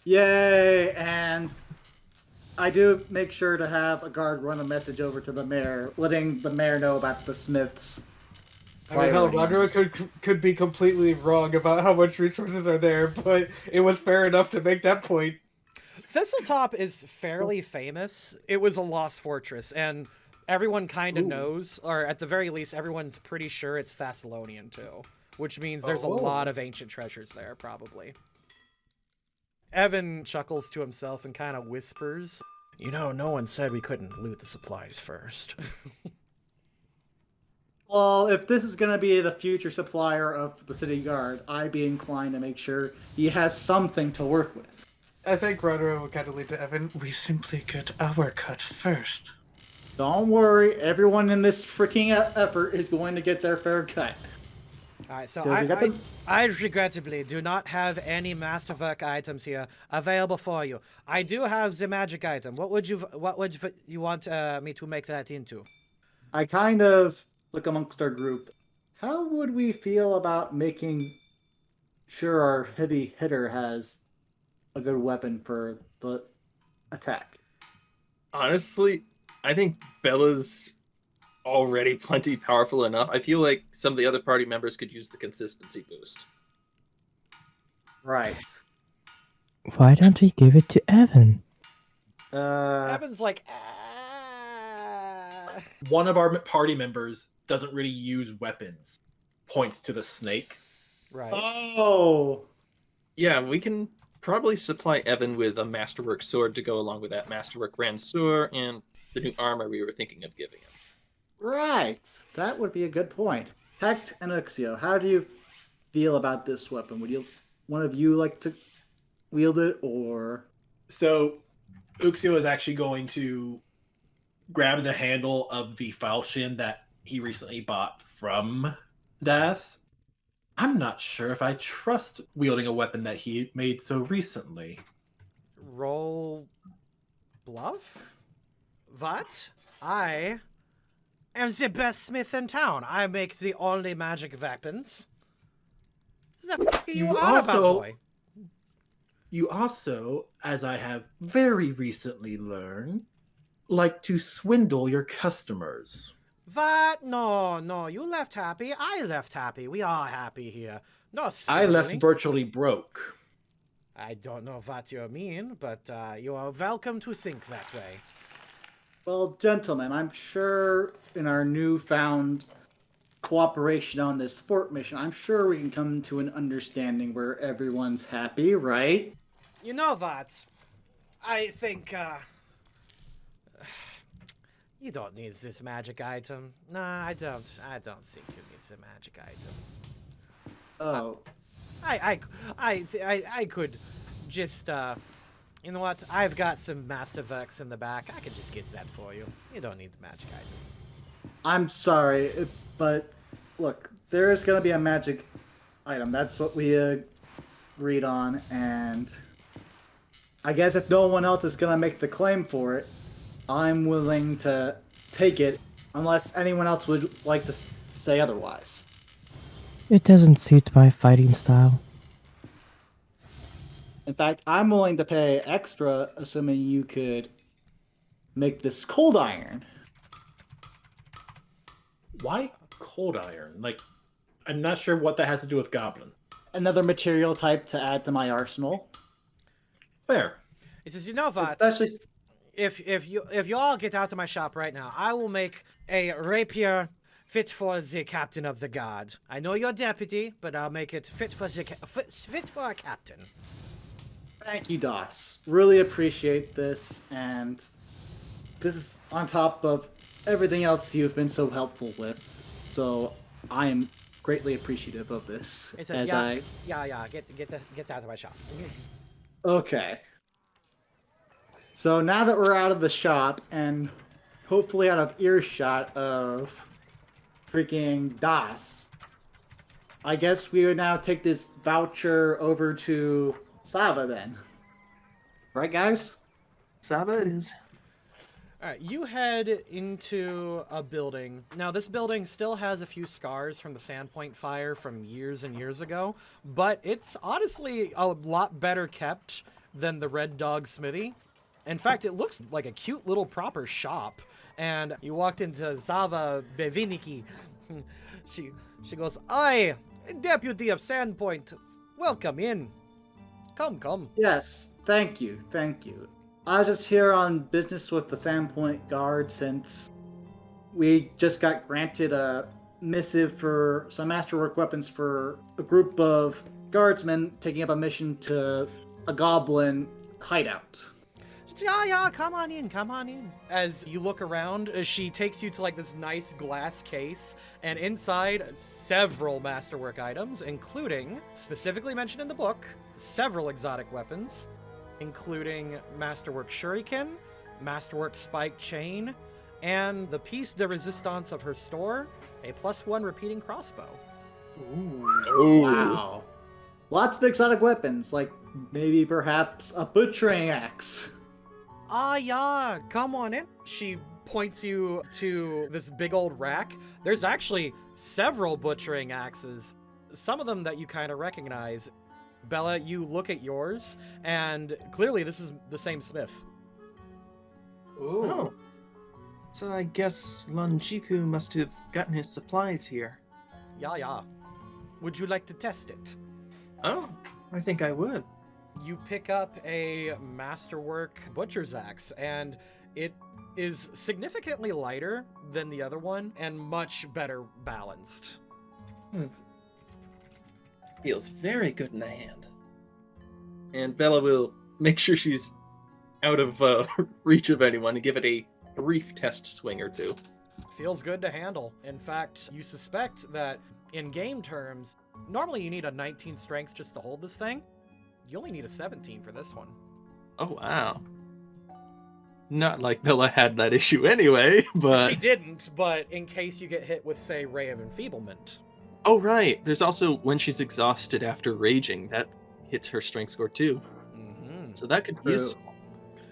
Yay! And I do make sure to have a guard run a message over to the mayor, letting the mayor know about the Smiths.
I mean, hell,
priorities.
Roderick could be completely wrong about how much resources are there, but it was fair enough to make that point.
Thistletop is fairly famous. It was a lost fortress, and everyone kind of knows, or at the very least, everyone's pretty sure it's Thessalonian too, which means there's a lot of ancient treasures there, probably. Evan chuckles to himself and kind of whispers, you know, no one said we couldn't loot the supplies first.
Well, if this is going to be the future supplier of the city guard, I'd be inclined to make sure he has something to work with.
I think Roderick would kind of lead to Evan.
We simply get our cut first.
Don't worry, everyone in this freaking effort is going to get their fair cut.
Alright, so
Yeah, we got them.
I regrettably do not have any masterwork items here available for you. I do have the magic item. What would you want me to make that into?
I kind of look amongst our group. How would we feel about making sure our heavy hitter has a good weapon for the attack?
Honestly, I think Bella's already plenty powerful enough. I feel like some of the other party members could use the consistency boost.
Right.
Why don't we give it to Evan?
Evan's like,
One of our party members doesn't really use weapons. Points to the snake.
Right.
Oh,
Yeah, we can probably supply Evan with a Masterwork sword to go along with that Masterwork Ranseur and the new armor we were thinking of giving him.
right. That would be a good point. Hecht and Uxio, how do you feel about this weapon? Would one of you like to wield it, or?
So, Uxio is actually going to grab the handle of the falchion that he recently bought from Das. I'm not sure if I trust wielding a weapon that he made so recently.
Roll bluff? What? I am the best smith in town. I make the only magic weapons. The f*** are you on about, boy?
You also, as I have very recently learned, like to swindle your customers.
What? No, you left happy. I left happy. We are happy here. No,
I left
silly.
virtually broke.
I don't know what you mean, but you are welcome to think that way.
Well, gentlemen, I'm sure in our newfound cooperation on this fort mission, I'm sure we can come to an understanding where everyone's happy, right?
You know what? I think, you don't need this magic item. Nah, I don't think you need the magic item.
Oh.
I could just, you know what? I've got some Masterworks in the back. I could just get that for you. You don't need the magic item.
I'm sorry, but look, there is going to be a magic item. That's what we agreed on, and I guess if no one else is going to make the claim for it, I'm willing to take it, unless anyone else would like to say otherwise.
It doesn't suit my fighting style.
In fact, I'm willing to pay extra, assuming you could make this cold iron.
Why cold iron? Like, I'm not sure what that has to do with Goblin.
Another material type to add to my arsenal.
Fair.
He says, you know what?
Especially
If you all get out of my shop right now, I will make a rapier fit for the captain of the guard. I know you're deputy, but I'll make it fit for a captain.
Thank you, Doss. Really appreciate this, and this is on top of everything else you've been so helpful with. So I am greatly appreciative of this.
It says, get out of my shop.
Okay. So now that we're out of the shop and hopefully out of earshot of freaking Das, I guess we would now take this voucher over to Saba then. Right, guys?
Saba it is.
Alright, you head into a building. Now, this building still has a few scars from the Sandpoint fire from years and years ago, but it's honestly a lot better kept than the Red Dog Smithy. In fact, it looks like a cute little proper shop. And you walked into Zava Beviniki. She goes, "I, deputy of Sandpoint, welcome in. Come.
Yes, thank you. I was just here on business with the Sandpoint Guard since we just got granted a missive for some masterwork weapons for a group of guardsmen taking up a mission to a goblin hideout.
Yeah, come on in. As you look around, she takes you to like this nice glass case, and inside several masterwork items, including, specifically mentioned in the book, several exotic weapons, including masterwork shuriken, masterwork spike chain, and the piece de resistance of her store, a +1 repeating crossbow.
Ooh. Wow. Lots of exotic weapons, like maybe perhaps a butchering axe.
Yeah, come on in. She points you to this big old rack. There's actually several butchering axes, some of them that you kind of recognize. Bella, you look at yours, and clearly this is the same smith.
Ooh. Oh. So I guess Lonjiku must have gotten his supplies here.
Yeah. Would you like to test it?
Oh, I think I would.
You pick up a masterwork butcher's axe, and it is significantly lighter than the other one and much better balanced.
Feels very good in the hand. And Bella will make sure she's out of reach of anyone and give it a brief test swing or two.
Feels good to handle. In fact, you suspect that in game terms, normally you need a 19 strength just to hold this thing. You only need a 17 for this one.
Oh, wow. Not like Bella had that issue anyway, but...
She didn't, but in case you get hit with, say, Ray of Enfeeblement.
Oh, right. There's also when she's exhausted after raging. That hits her strength score, too.
Mm-hmm.
So that could be useful.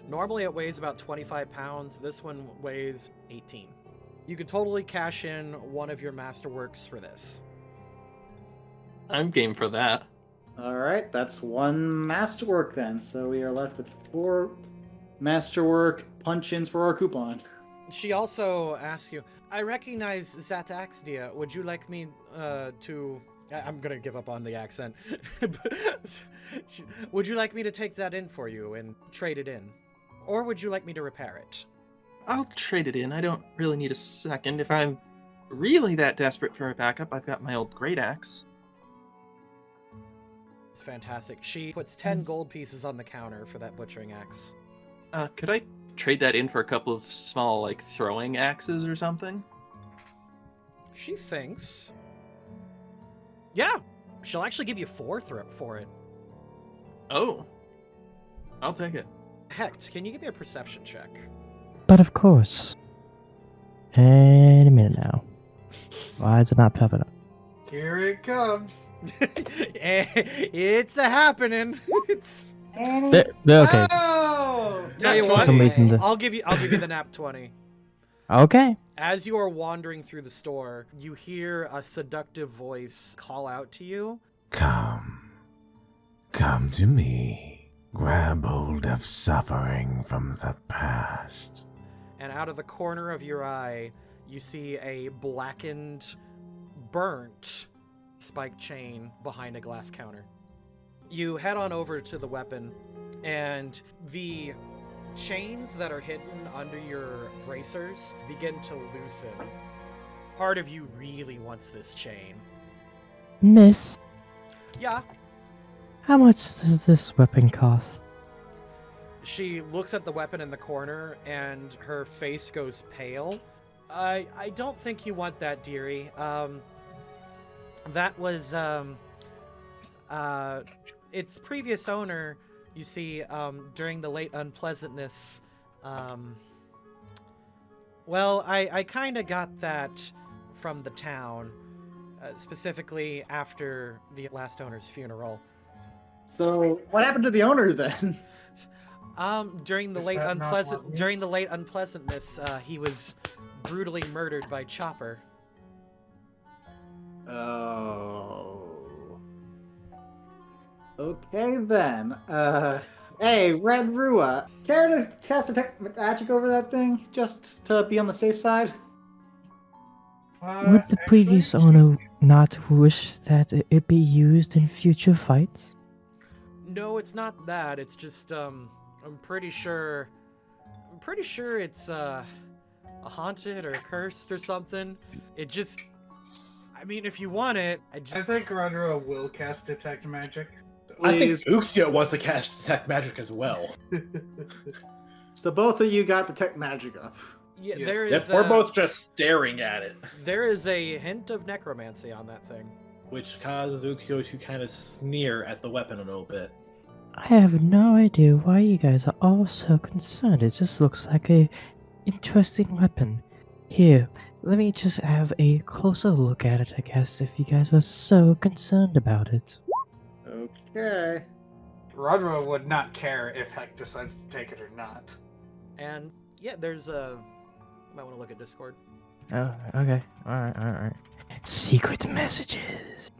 Normally it weighs about 25 pounds. This one weighs 18. You could totally cash in one of your masterworks for this.
I'm game for that.
All right, that's one masterwork then. So we are left with 4 masterwork punch-ins for our coupon.
She also asks you, I recognize that Axdia. Would you like me to... I'm going to give up on the accent. Would you like me to take that in for you and trade it in? Or would you like me to repair it?
I'll trade it in. I don't really need a second. If I'm really that desperate for a backup, I've got my old great axe.
It's fantastic. She puts 10 gold pieces on the counter for that butchering axe.
Could I trade that in for a couple of small, like, throwing axes or something?
She thinks... Yeah, she'll actually give you 4 for it.
Oh. I'll take it.
Hex, can you give me a perception check?
But of course. Any minute now. Why is it not popping up?
Here it comes.
It's a happening. It's...
They're okay.
Oh!
Tell you
For
what,
some reason
I'll give you the nap 20.
Okay.
As you are wandering through the store, you hear a seductive voice call out to you.
Come to me. Grab hold of suffering from the past.
And out of the corner of your eye, you see a blackened, burnt spike chain behind a glass counter. You head on over to the weapon, and the chains that are hidden under your bracers begin to loosen. Part of you really wants this chain.
Miss,
Yeah.
how much does this weapon cost?
She looks at the weapon in the corner, and her face goes pale. I don't think you want that, dearie. That was, its previous owner, you see, during the late unpleasantness, well, I kind of got that from the town, specifically after the last owner's funeral.
So what happened to the owner then?
During the
Is
late
that not
unpleasant
what
during the late unpleasantness, he was brutally murdered by Chopper.
Oh. Okay then. Hey, Red Rua, care to cast Detect Magic over that thing, just to be on the safe side?
Would the previous owner not wish that it be used in future fights?
No, it's not that. It's just I'm pretty sure it's a haunted or cursed or something. It just, I mean, if you want it,
I think Rodro will cast Detect Magic.
I think Uxia wants to cast Detect Magic as well.
So both of you got Detect Magic up.
Yeah,
Yes.
there is.
Yep, we're both just staring at it,
There is a hint of necromancy on that thing.
which causes Uxio to kind of sneer at the weapon a little bit.
I have no idea why you guys are all so concerned. It just looks like a interesting weapon. Here, let me just have a closer look at it, I guess, if you guys are so concerned about it.
Okay.
Rodro would not care if Heck decides to take it or not.
And yeah, there's a. You might want to look at Discord.
Oh, okay. Alright. Secret messages.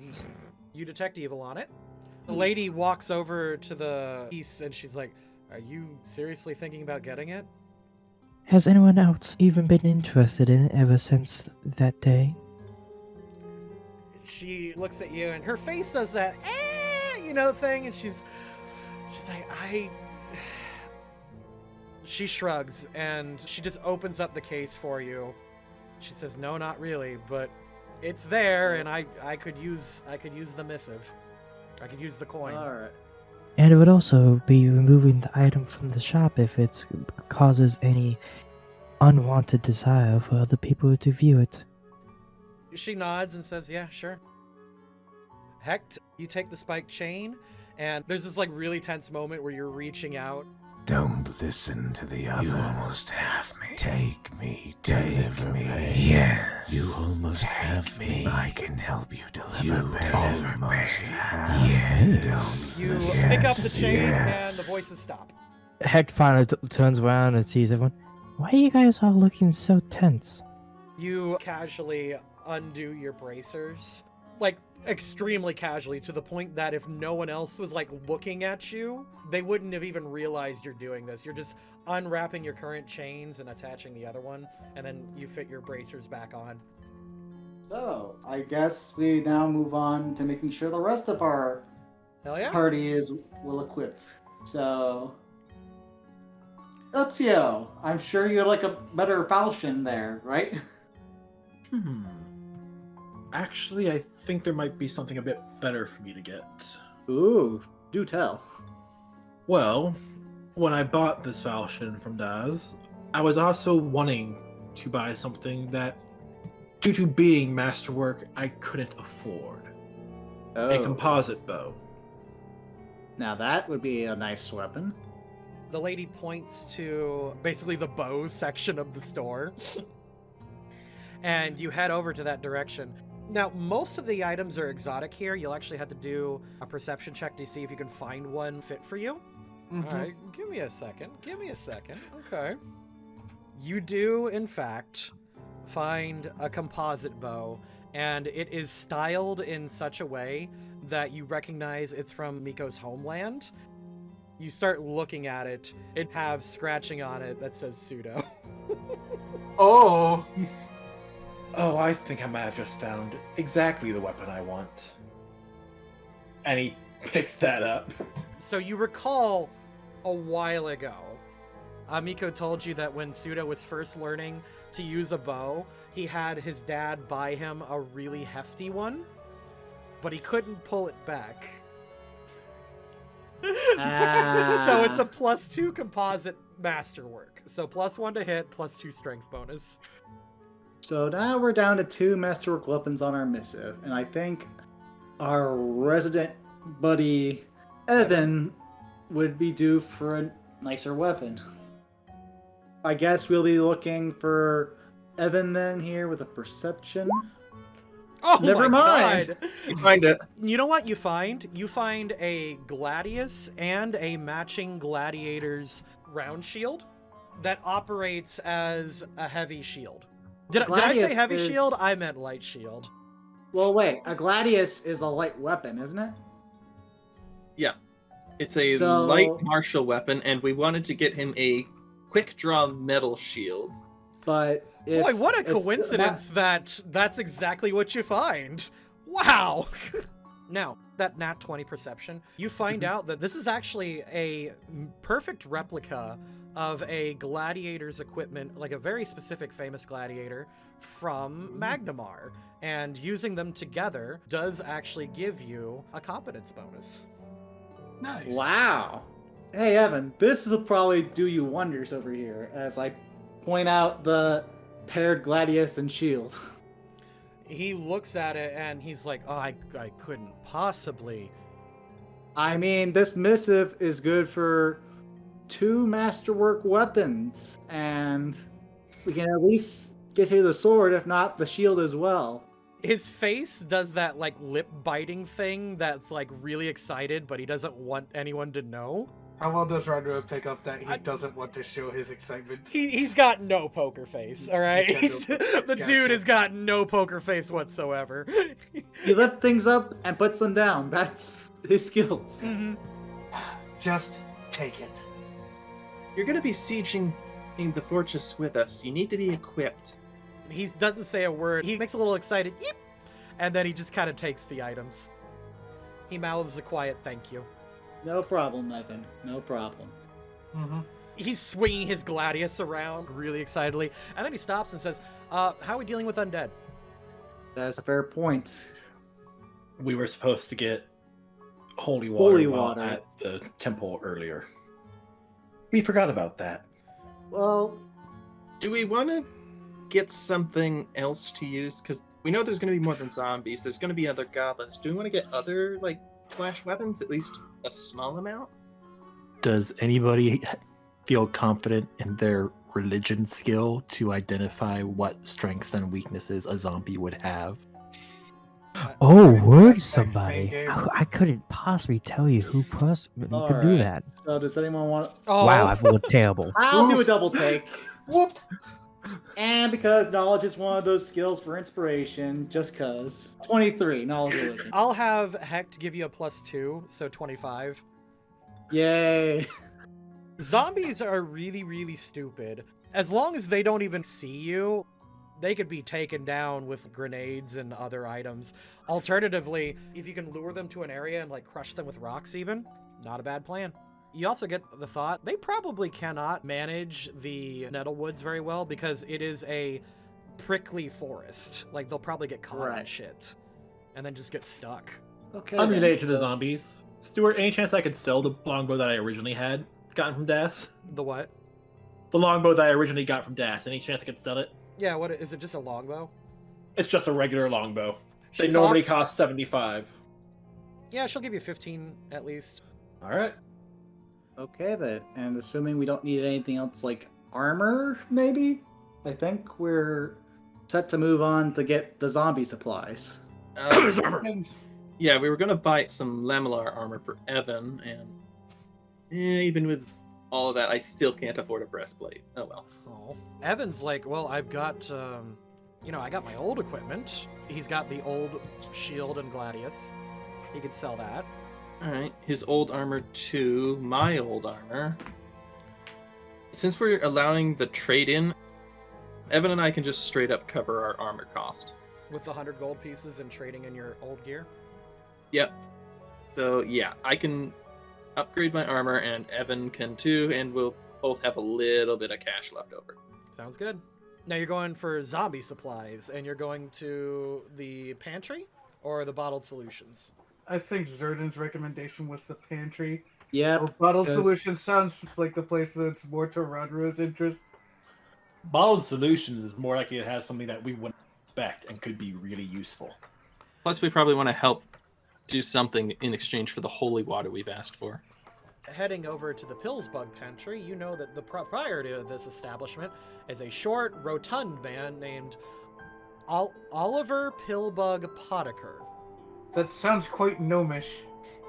You detect evil on it. The lady walks over to the piece and she's like, "Are you seriously thinking about getting it?"
Has anyone else even been interested in it ever since that day?
She looks at you and her face does that, thing, and she's like, She shrugs, and she just opens up the case for you. She says, no, not really, but it's there, and I could use the missive. I could use the coin.
All right.
And it would also be removing the item from the shop if it causes any unwanted desire for other people to view it.
She nods and says, yeah, sure. Hecht, you take the spiked chain, and there's this like really tense moment where you're reaching out.
Don't listen to the others. You almost have me. Take me. Deliver me. Yes. You almost have me. I can help you deliver. You almost have. Yes.
You pick up the chain, and the voices stop.
Heck finally turns around and sees everyone. Why are you guys all looking so tense?
You casually undo your bracers. Like, extremely casually, to the point that if no one else was like looking at you, they wouldn't have even realized you're doing this. You're just unwrapping your current chains and attaching the other one, and then you fit your bracers back on.
So, I guess we now move on to making sure the rest of our
Hell yeah.
party is well equipped. So, Uxio, I'm sure you're like a better falchion there, right?
Actually, I think there might be something a bit better for me to get.
Ooh, do tell.
Well, when I bought this falchion from Daz, I was also wanting to buy something that, due to being masterwork, I couldn't afford. A composite bow.
Now that would be a nice weapon.
The lady points to basically the bows section of the store. And you head over to that direction. Now, most of the items are exotic here. You'll actually have to do a perception check to see if you can find one fit for you. All right, give me a second. Okay. You do, in fact, find a composite bow, and it is styled in such a way that you recognize it's from Miko's homeland. You start looking at it. It has scratching on it that says pseudo.
Oh!
Oh, I think I might have just found exactly the weapon I want. And he picks that up.
So you recall a while ago, Miko told you that when Pseudo was first learning to use a bow, he had his dad buy him a really hefty one, but he couldn't pull it back. So it's a +2 composite masterwork. So +1 to hit, +2 strength bonus.
So now we're down to 2 masterwork weapons on our missive, and I think our resident buddy Evan would be due for a nicer weapon. I guess we'll be looking for Evan then here with a perception.
Oh,
never mind.
God.
You find it.
You know what you find? You find a Gladius and a matching Gladiator's round shield that operates as a heavy shield. Did I say heavy shield? I meant light shield.
Well, wait. A Gladius is a light weapon, isn't it?
Yeah. It's a light martial weapon, and we wanted to get him a quick draw metal shield.
But
boy, what a coincidence that's exactly what you find. Wow. Now, that nat 20 perception, you find out that this is actually a perfect replica of a gladiator's equipment, like a very specific famous gladiator from Magnamar. And using them together does actually give you a competence bonus.
Nice.
Wow. Hey, Evan, this will probably do you wonders over here as I point out the paired Gladius and shield.
He looks at it and he's like, oh, I couldn't possibly.
I mean, this missive is good for 2 masterwork weapons, and we can at least get to the sword, if not the shield as well.
His face does that like lip biting thing that's like really excited, but he doesn't want anyone to know.
How well does Rodro pick up that he doesn't want to show his excitement?
He's got no poker face, all right? The dude has got no poker face whatsoever.
He lifts things up and puts them down. That's his skills.
Mm-hmm.
Just take it.
You're going to be sieging the fortress with us. You need to be equipped.
He doesn't say a word. He makes a little excited, yep, and then he just kind of takes the items. He mouths a quiet thank you.
No problem, Evan. No problem.
Mm-hmm.
He's swinging his gladius around really excitedly, and then he stops and says, how are we dealing with undead?
That's a fair point.
We were supposed to get holy water
water
at the temple earlier. We forgot about that.
Well,
Do we want to get something else to use? Because we know there's going to be more than zombies. There's going to be other goblins. Do we want to get other, like, flash weapons? At least a small amount?
Does anybody feel confident in their religion skill to identify what strengths and weaknesses a zombie would have?
Oh, would
Flashbacks
somebody?
main game.
I couldn't possibly tell you who could do
alright.
that.
So does anyone want?
Oh,
Wow, I feel terrible.
I'll do a double take.
Whoop.
And because knowledge is one of those skills for inspiration, just cause. 23, knowledge religion.
I'll have Hecht give you a +2, so 25.
Yay.
Zombies are really, really stupid. As long as they don't even see you, they could be taken down with grenades and other items. Alternatively, if you can lure them to an area and like crush them with rocks even, not a bad plan. You also get the thought, they probably cannot manage the Nettlewoods very well because it is a prickly forest. Like, they'll probably get caught in
Right.
shit and then just get stuck.
Okay.
Unrelated to the zombies. Stuart, any chance I could sell the longbow that I originally had gotten from Das?
The what?
The longbow that I originally got from Das. Any chance I could sell it?
Yeah, what is it? Just a longbow?
It's just a regular longbow. They
She's
normally
off-
cost 75.
Yeah, she'll give you 15 at least.
All right.
Okay then. And assuming we don't need anything else like armor, maybe? I think we're set to move on to get the zombie supplies.
Yeah, we were going to buy some Lamellar armor for Evan, and even with all of that, I still can't afford a breastplate. Oh well.
Oh. Evan's like, well, I've got, I got my old equipment. He's got the old shield and gladius. He could sell that.
Alright, his old armor to my old armor. Since we're allowing the trade-in, Evan and I can just straight up cover our armor cost.
With the 100 gold pieces and trading in your old gear.
Yep. So yeah, I can upgrade my armor and Evan can too, and we'll both have a little bit of cash left over.
Sounds good. Now you're going for zombie supplies, and you're going to the pantry or the bottled solutions?
I think Zerdan's recommendation was the pantry.
Yep.
Or bottled
'cause-
solution sounds like the place that's more to Rodro's interest.
Bottled Solutions is more likely to have something that we wouldn't expect and could be really useful.
Plus, we probably want to help do something in exchange for the holy water we've asked for.
Heading over to the Pillsbug pantry, you know that the proprietor of this establishment is a short, rotund man named Oliver Pillbug Potiker.
That sounds quite gnomish.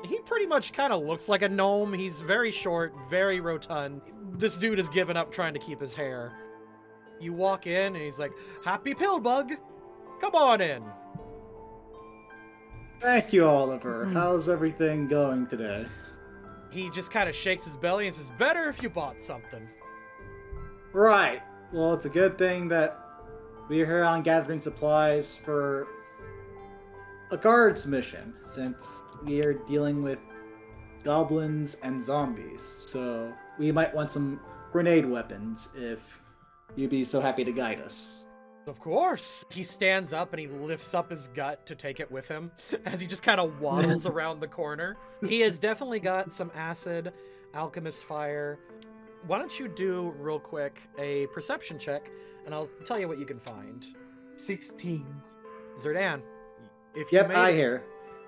He pretty much kind of looks like a gnome. He's very short, very rotund. This dude has given up trying to keep his hair. You walk in and he's like, "Happy Pillbug, come on in."
Thank you, Oliver. How's everything going today?
He just kind of shakes his belly and says, "Better if you bought something."
Right. Well, it's a good thing that we're here on gathering supplies for a guards mission, since we are dealing with goblins and zombies. So we might want some grenade weapons if you'd be so happy to guide us.
Of course. He stands up and he lifts up his gut to take it with him as he just kind of waddles around the corner. He has definitely got some acid, alchemist fire. Why don't you do, real quick, a perception check, and I'll tell you what you can find.
16.
Zerdan, if
Yep, I hear.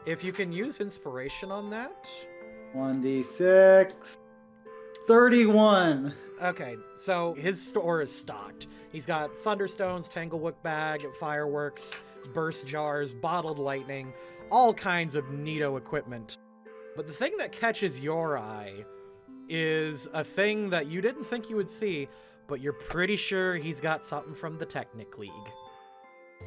If you can use inspiration on that.
1d6. 31.
Okay, so his store is stocked. He's got thunderstones, tanglewood bag, fireworks, burst jars, bottled lightning, all kinds of neato equipment. But the thing that catches your eye is a thing that you didn't think you would see, but you're pretty sure he's got something from the Technic League.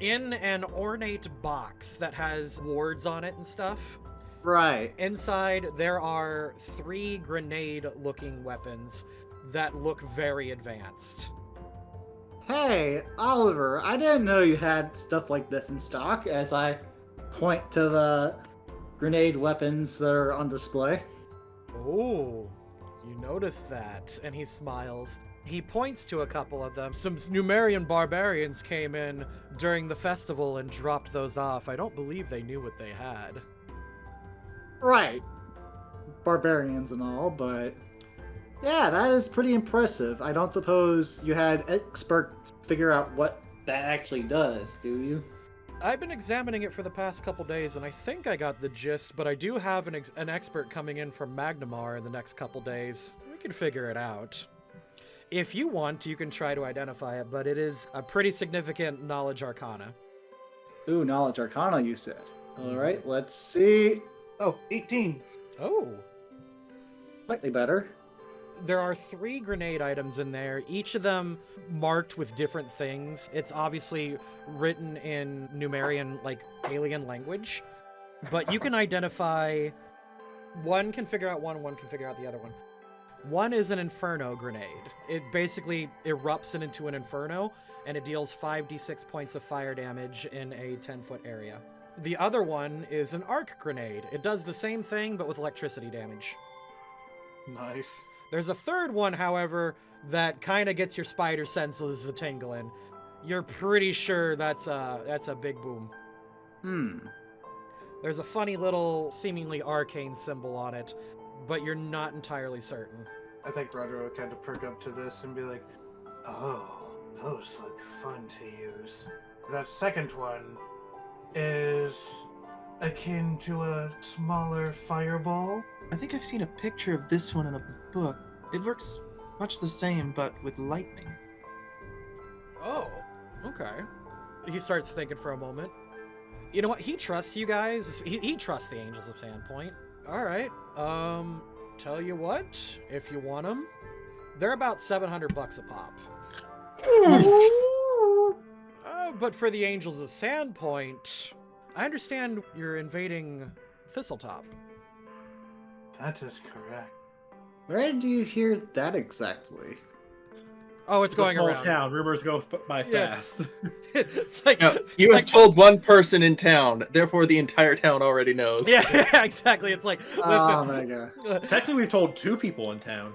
In an ornate box that has wards on it and stuff,
Right.
inside there are 3 grenade-looking weapons that look very advanced.
Hey, Oliver, I didn't know you had stuff like this in stock, as I point to the grenade weapons that are on display.
Oh, You notice that, and he smiles. He points to a couple of them. Some Numerian barbarians came in during the festival and dropped those off. I don't believe they knew what they had.
Right. Barbarians and all, but yeah, that is pretty impressive. I don't suppose you had experts figure out what that actually does, do you?
I've been examining it for the past couple days, and I think I got the gist, but I do have an expert coming in from Magnamar in the next couple days. We can figure it out. If you want, you can try to identify it, but it is a pretty significant knowledge arcana.
Ooh, knowledge arcana, you said. All right, let's see.
Oh, 18.
Oh.
Slightly better.
There are 3 grenade items in there, each of them marked with different things. It's obviously written in Numerian, like, alien language, but you can identify... One can figure out one can figure out the other one. One is an Inferno grenade. It basically erupts into an Inferno, and it deals 5d6 points of fire damage in a 10-foot area. The other one is an Arc grenade. It does the same thing, but with electricity damage.
Nice.
There's a third one, however, that kind of gets your spider senses a tingling. You're pretty sure that's a big boom. There's a funny little, seemingly arcane symbol on it, but you're not entirely certain.
I think Brodert would kind of perk up to this and be like, oh, those look fun to use. That second one is akin to a smaller fireball.
I think I've seen a picture of this one in a book. It works much the same, but with lightning.
Oh, okay. He starts thinking for a moment. You know what? He trusts you guys. He trusts the Angels of Sandpoint. All right. Tell you what, if you want them, they're about $700 a pop. But for the Angels of Sandpoint, I understand you're invading Thistletop.
That is correct.
Where do you hear that exactly?
Oh, it's going
small
around.
town. Rumors go by fast.
It's like
No, you have told one person in town, therefore the entire town already knows.
Yeah, exactly. It's like, listen.
Oh my god.
Technically, we've told 2 people in town.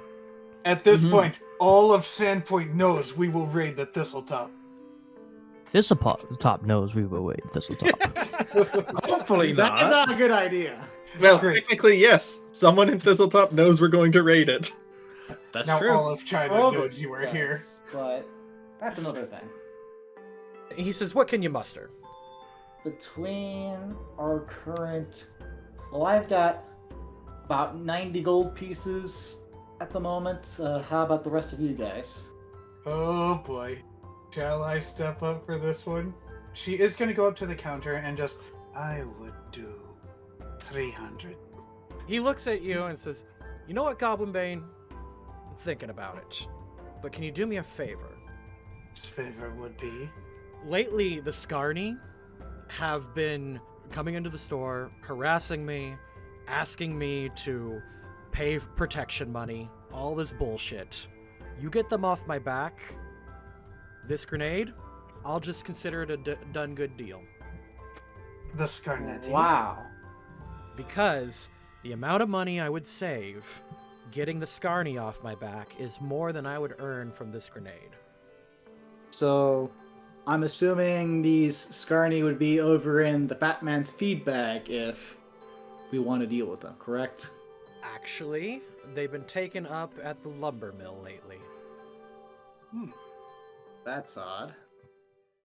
At this point, all of Sandpoint knows we will raid the Thistletop.
Thistletop knows we will wait. Thistletop.
Hopefully
That is
not.
not a good idea.
Well,
Great.
technically, yes. Someone in Thistletop knows we're going to raid it.
That's
Now
true.
all of China knows you were here.
Yes, but that's another thing.
He says, what can you muster?
Between our current... Well, I've got about 90 gold pieces at the moment. How about the rest of you guys?
Oh boy. Shall I step up for this one? She is going to go up to the counter and just, I would do 300.
He looks at you and says, you know what, Goblin Bane? I'm thinking about it. But can you do me a favor?
This favor would be...
Lately, the Scarny have been coming into the store, harassing me, asking me to pay protection money, all this bullshit. You get them off my back, this grenade, I'll just consider it a done good deal.
The Scarnetti.
Wow.
Because the amount of money I would save getting the Scarny off my back is more than I would earn from this grenade.
So, I'm assuming these Scarny would be over in the Fat Man's feed bag if we want to deal with them, correct?
Actually, they've been taken up at the lumber mill lately.
That's odd.